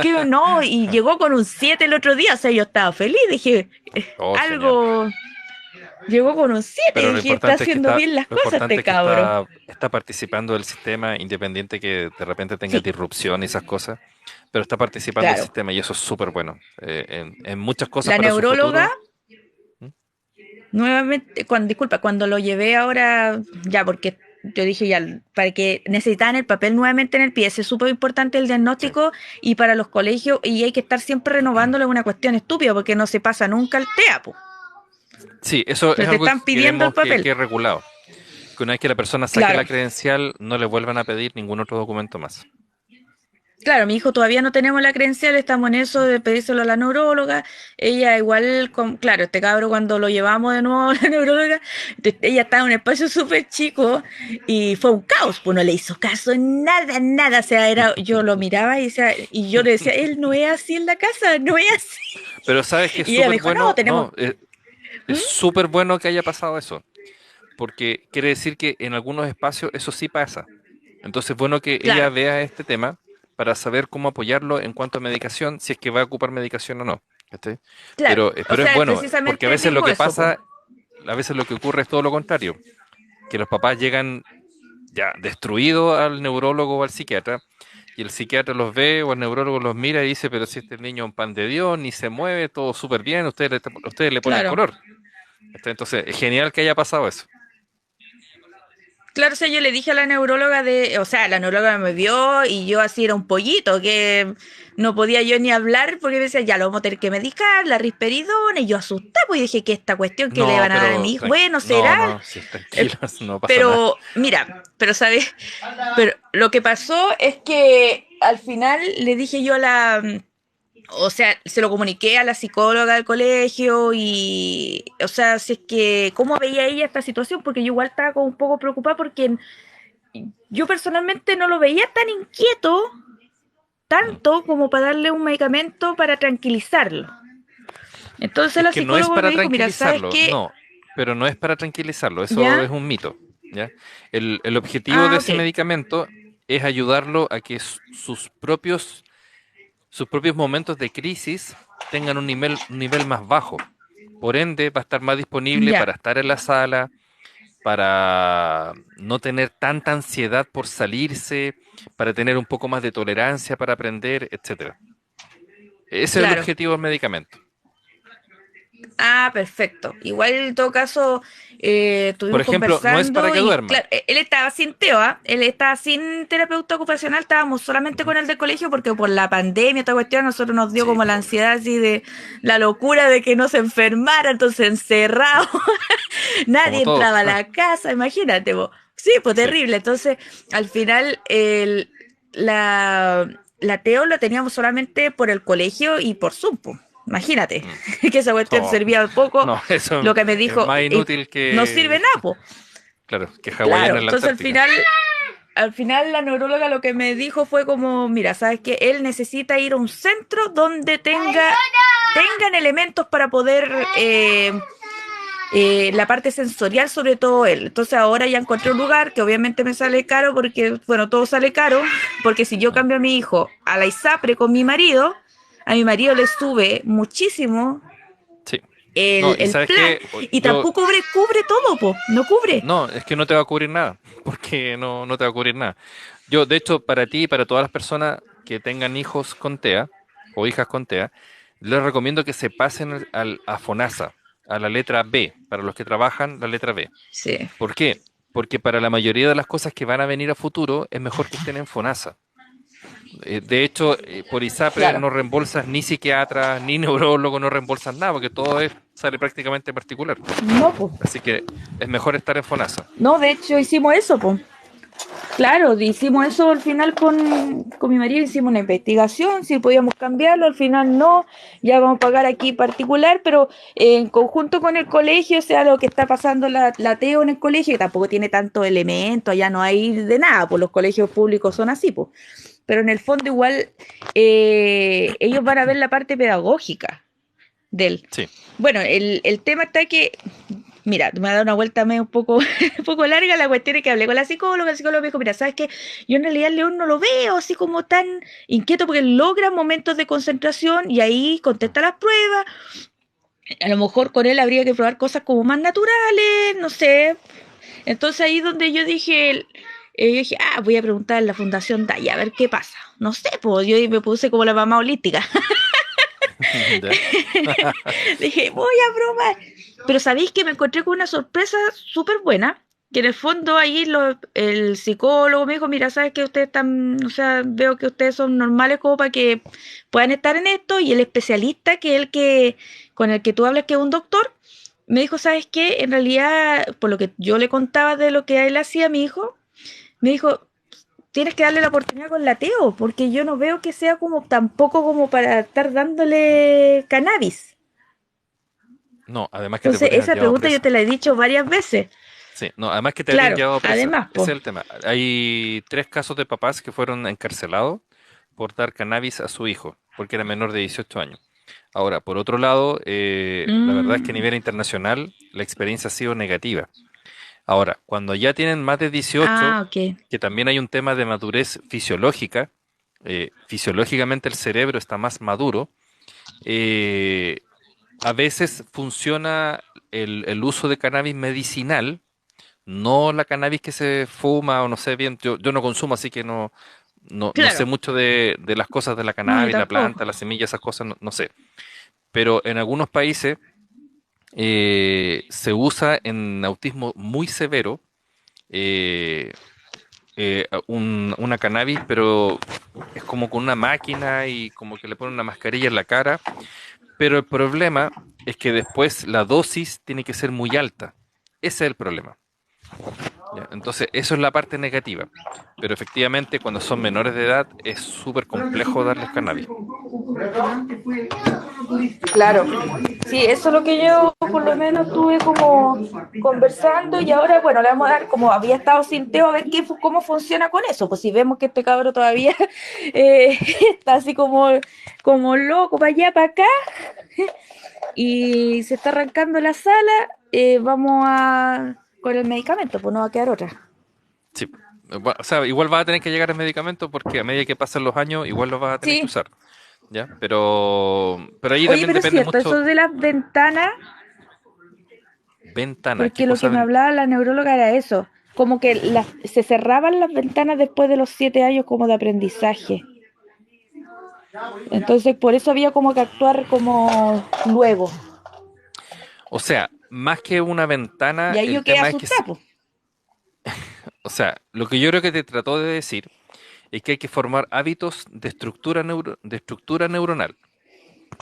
que no, y llegó con un 7 el otro día, o sea, yo estaba feliz, dije,
Oh, genial.
algo, llegó con un 7,
Pero
dije, está haciendo bien las
lo
cosas
importante
este
es que
cabro.
está participando del sistema, independiente que de repente tenga
Sí,
disrupción y esas cosas, pero está participando del
claro.
sistema y eso es súper bueno. En muchas cosas
La
para su
neuróloga,
futuro. ¿Mm?
nuevamente, disculpa, cuando lo llevé ahora, ya, porque yo dije ya, para que necesitaban el papel nuevamente en el pie, es súper importante el
Sí.
diagnóstico y para los colegios, y hay que estar siempre renovándolo, es una cuestión estúpida, porque no se pasa nunca el TEA, po.
Sí, eso es
Pero te
algo que
están pidiendo el
queremos que
papel.
quede regulado. Que una vez que la persona saque la
Claro.
credencial, no le vuelvan a pedir ningún otro documento más.
Claro, mi hijo todavía no tenemos la credencial, estamos en eso de pedírselo a la neuróloga. Ella igual, claro, este cabro cuando lo llevamos de nuevo a la neuróloga, ella estaba en un espacio súper chico y fue un caos, pues no le hizo caso, nada, nada. O sea, yo lo miraba y yo le decía, él no es así en la casa, no es así.
Pero sabes que es
Y ella me
súper
dijo, no,
bueno,
tenemos...
no, es súper bueno que haya pasado eso, porque quiere decir que en algunos espacios eso sí pasa. Entonces es bueno que ella
Claro,
vea este tema para saber cómo apoyarlo en cuanto a medicación, si es que va a ocupar medicación o no. ¿Cachai?
claro. O
Pero es
sea, él
bueno, porque a
precisamente
veces lo
dijo
que
eso, pues.
pasa, a veces lo que ocurre es todo lo contrario, que los papás llegan ya destruidos al neurólogo o al psiquiatra, y el psiquiatra los ve o el neurólogo los mira y dice, pero si este niño es un pan de Dios, ni se mueve, todo súper bien, ustedes le ponen
Claro.
color. Entonces, es genial que haya pasado eso.
Claro, o sea, yo le dije a la neuróloga o sea, la neuróloga me vio y yo así era un pollito, que no podía yo ni hablar porque me decía, ya lo vamos a tener que medicar, la risperidona, y yo asustada, pues dije que esta cuestión que le
No,
van a dar a
pero
mi hijo, bueno,
no,
será,
no, si
Eh,
tranquilas, no pasa nada.
pero mira, pero sabes, pero lo que pasó es que al final le dije yo a o sea, se lo comuniqué a la psicóloga del colegio y, o sea, si es que, ¿cómo veía ella esta situación? Porque yo igual estaba como un poco preocupada porque yo personalmente no lo veía tan inquieto,
Mm.
tanto como para darle un medicamento para tranquilizarlo. Entonces
Es
la
que no es
psicóloga
para
me dijo, mira, ¿sabes
tranquilizarlo,
qué?
no, pero no es para tranquilizarlo, eso
¿Ya?
es un mito, ¿ya? El objetivo de
Ah,
ese
ok.
medicamento es ayudarlo a que sus propios momentos de crisis tengan un nivel más bajo. Por ende, va a estar más disponible
Ya,
para estar en la sala, para no tener tanta ansiedad por salirse, para tener un poco más de tolerancia para aprender, etcétera. Ese es el
claro.
objetivo del medicamento.
Ah, perfecto. Igual en todo caso
Por
estuvimos
ejemplo, no es para
conversando
que
y
duerma.
claro, él estaba sin TEOA, él estaba sin terapeuta ocupacional, estábamos solamente
Ujú.
con el del colegio porque por la pandemia, esta cuestión, a nosotros nos dio
Sí,
como la ansiedad así de la locura de que no se enfermara, entonces encerrado,
como
nadie
todos.
entraba a la casa, imagínate vos. Sí, pues
Sí.
terrible. Entonces, al final, la Teo la teníamos solamente por el colegio y por Zoom, po. Imagínate,
Mm.
que esa cuestión
Oh,
servía poco.
no, eso
Lo que me
es
dijo,
más inútil
no sirve
que,
nada, po.
claro, que
Claro,
hawaiana en la
entonces
Antártica.
al final la neuróloga lo que me dijo fue como, mira, sabes que él necesita ir a un centro donde tengan elementos para poder la parte sensorial, sobre todo él. Entonces ahora ya encontré un lugar que obviamente me sale caro porque, bueno, todo sale caro, porque si yo
Mm.
cambio a mi hijo a la ISAPRE con mi marido, a mi marido le sube muchísimo
Sí. No, y
el
sabes
plan
qué,
y tampoco cubre todo, po, no cubre.
no, es que no te va a cubrir nada, porque no te va a cubrir nada. Yo, de hecho, para ti y para todas las personas que tengan hijos con TEA o hijas con TEA, les recomiendo que se pasen a FONASA, a la letra B, para los que trabajan la letra B.
Sí,
¿Por qué? Porque para la mayoría de las cosas que van a venir a futuro es mejor que estén en FONASA. De hecho, por ISAPRE
claro.
no reembolsas ni psiquiatra, ni neurólogo, no reembolsas nada, porque sale prácticamente particular.
No, pues.
Así que es mejor estar en FONASA.
No, de hecho hicimos eso, pues. Claro, hicimos eso al final con mi marido, hicimos una investigación, si podíamos cambiarlo, al final no, ya vamos a pagar aquí particular, pero en conjunto con el colegio, o sea, lo que está pasando la Teo en el colegio, que tampoco tiene tantos elementos, allá no hay de nada, pues los colegios públicos son así, pues. Pero en el fondo igual ellos van a ver la parte pedagógica de él.
Sí.
Bueno, el tema está que mira, me ha dado una vuelta medio un poco, un poco larga. La cuestión es que hablé con la psicóloga. El psicólogo me dijo, mira, ¿sabes qué? Yo en realidad al León no lo veo así como tan inquieto porque logra momentos de concentración y ahí contesta las pruebas. A lo mejor con él habría que probar cosas como más naturales, no sé. Entonces ahí donde yo dije, voy a preguntar en la Fundación Daya a ver qué pasa. No sé, pues yo me puse como la mamá holística.
¿Ya?
Dije, voy a probar. Pero sabéis que me encontré con una sorpresa súper buena, que en el fondo ahí el psicólogo me dijo, mira, sabes que ustedes están, o sea, veo que ustedes son normales como para que puedan estar en esto, y el especialista, que es con el que tú hablas, que es un doctor, me dijo, ¿sabes qué? En realidad, por lo que yo le contaba de lo que él hacía a mi hijo, me dijo, tienes que darle la oportunidad con la Teo, porque yo no veo que sea como tampoco como para estar dándole cannabis.
No, además que te
Entonces,
podrías haber
esa
llevado
pregunta yo
presa.
te la he dicho varias veces.
Sí, no, además que te habrían
Claro,
llevado presa.
además,
Ese
pues,
es el tema. Hay 3 casos de papás que fueron encarcelados por dar cannabis a su hijo, porque era menor de 18 años. Ahora, por otro lado, la verdad es que a nivel internacional la experiencia ha sido negativa. Ahora, cuando ya tienen más de 18,
ok.
que también hay un tema de madurez fisiológica, fisiológicamente el cerebro está más maduro, eh, a veces funciona el uso de cannabis medicinal, no la cannabis que se fuma o no sé bien, yo no consumo, así que no sé
Claro,
mucho de las cosas de la
no, yo
cannabis, la planta,
tampoco.
la semilla, esas cosas, no sé. Pero en algunos países se usa en autismo muy severo eh, una cannabis, pero es como con una máquina y como que le ponen una mascarilla en la cara. Pero el problema es que después la dosis tiene que ser muy alta. Ese es el problema. ¿Ya? Entonces, eso es la parte negativa. Pero efectivamente, cuando son menores de edad, es súper complejo darles cannabis.
Claro, sí, eso es lo que yo por lo menos estuve como conversando y ahora, bueno, le vamos a dar, como había estado sin Teo, a ver cómo funciona con eso. Pues si vemos que este cabro todavía está así como loco para allá, para acá, y se está arrancando la sala, vamos a con el medicamento, pues no va a quedar otra.
Sí. Bueno, o sea, igual vas a tener que llegar al medicamento porque a medida que pasan los años, igual los vas a tener que
Sí,
usar. ¿Ya? Pero ahí
oye,
también
pero es
depende
cierto,
mucho.
eso de las ventanas,
Ventana, ¿qué
porque lo
cosa?
que me hablaba la neuróloga era eso, como que se cerraban las ventanas después de los 7 años como de aprendizaje. Entonces, por eso había como que actuar como luego.
O sea, más que una ventana,
Y ahí
el
yo quedé
tema es que,
asustada, pues.
o sea, lo que yo creo que te trató de decir es que hay que formar hábitos de estructura neuronal.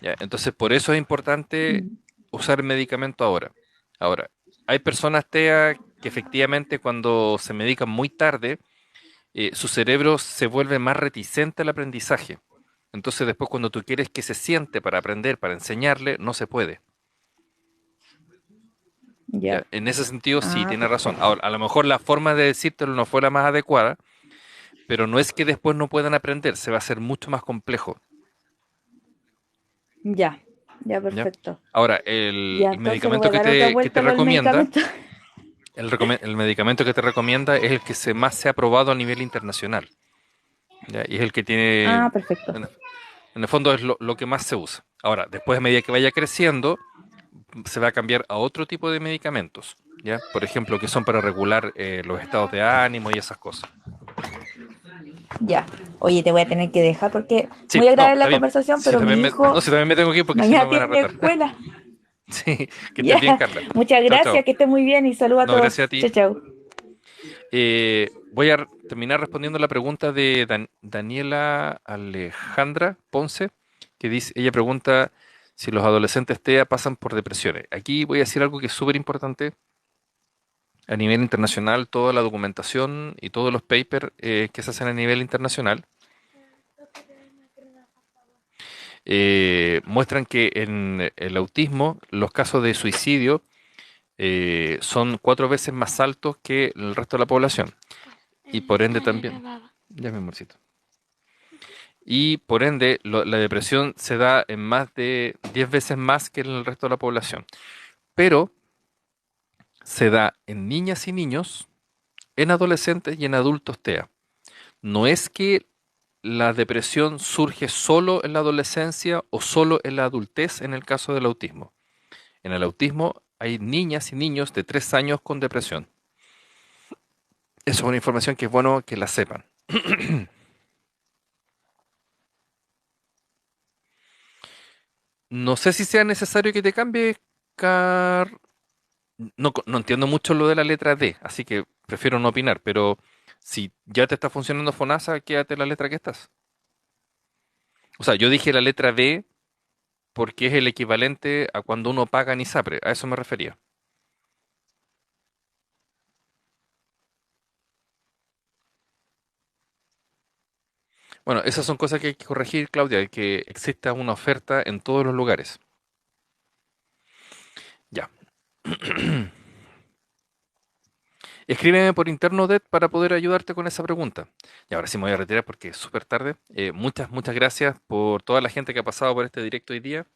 ¿Ya? Entonces, por eso es importante
Mm.
usar el medicamento ahora. Ahora, hay personas, TEA, que efectivamente cuando se medican muy tarde, su cerebro se vuelve más reticente al aprendizaje. Entonces, después cuando tú quieres que se siente para aprender, para enseñarle, no se puede. ¿Ya?
Ya.
En ese sentido, sí,
Ah,
tiene razón.
perfecto.
Ahora, a lo mejor la forma de decírtelo no fue la más adecuada, pero no es que después no puedan aprender, se va a hacer mucho más complejo.
Ya, ya,
¿Ya?
perfecto.
Ahora,
Ya,
el
entonces le voy
medicamento
a dar otra
que te
vuelta con el
recomienda,
medicamento.
el medicamento que te recomienda es el que más se ha aprobado a nivel internacional. ¿Ya? Y es el que tiene,
Ah, perfecto.
en, en el fondo es lo que más se usa. Ahora, después a medida que vaya creciendo, se va a cambiar a otro tipo de medicamentos. ¿Ya? Por ejemplo, que son para regular los estados de ánimo y esas cosas.
Ya. Oye, te voy a tener que dejar porque
Sí,
muy
no,
agradable
está
la
bien.
conversación,
Sí,
pero mi hijo
no, sí, también me tengo que ir porque si no
mañana
me van a
tiene
retar.
escuela.
Sí, que estés
Ya.
bien, Carla.
Muchas
Chao,
gracias,
chao.
que estés muy bien y saludos a
No,
todos.
gracias a ti.
Chao, chao.
Voy a terminar respondiendo la pregunta de Daniela Alejandra Ponce, que dice, ella pregunta si los adolescentes TEA pasan por depresiones. Aquí voy a decir algo que es súper importante. A nivel internacional, toda la documentación y todos los papers que se hacen a nivel internacional muestran que en el autismo los casos de suicidio son 4 veces más altos que el resto de la población. Y por ende también. Ya, mi amorcito. Y por ende, la depresión se da en más de 10 veces más que en el resto de la población. Pero se da en niñas y niños, en adolescentes y en adultos TEA. No es que la depresión surge solo en la adolescencia o solo en la adultez en el caso del autismo. En el autismo hay niñas y niños de 3 años con depresión. Eso es una información que es bueno que la sepan. No sé si sea necesario que te cambie, Car... no entiendo mucho lo de la letra D, así que prefiero no opinar, pero si ya te está funcionando FONASA, quédate en la letra que estás. O sea, yo dije la letra B porque es el equivalente a cuando uno paga en ISAPRE. A eso me refería. Bueno, esas son cosas que hay que corregir, Claudia, que exista una oferta en todos los lugares. Ya. Escríbeme por interno, Det, para poder ayudarte con esa pregunta. Y ahora sí me voy a retirar porque es súper tarde. Muchas gracias por toda la gente que ha pasado por este directo hoy día,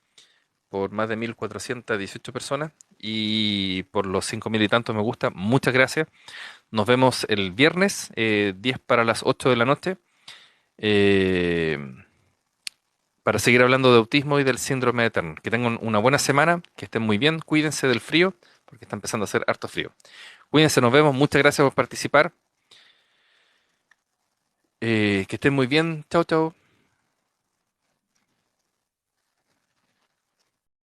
por más de 1418 personas y por los 5000 y tantos me gusta. Muchas gracias. Nos vemos el viernes, 10 para las 8 de la noche, eh, para seguir hablando de autismo y del síndrome de Turner. Que tengan una buena semana, que estén muy bien, cuídense del frío, porque está empezando a hacer harto frío. Cuídense, nos vemos. Muchas gracias por participar. Que estén muy bien. Chao, chao.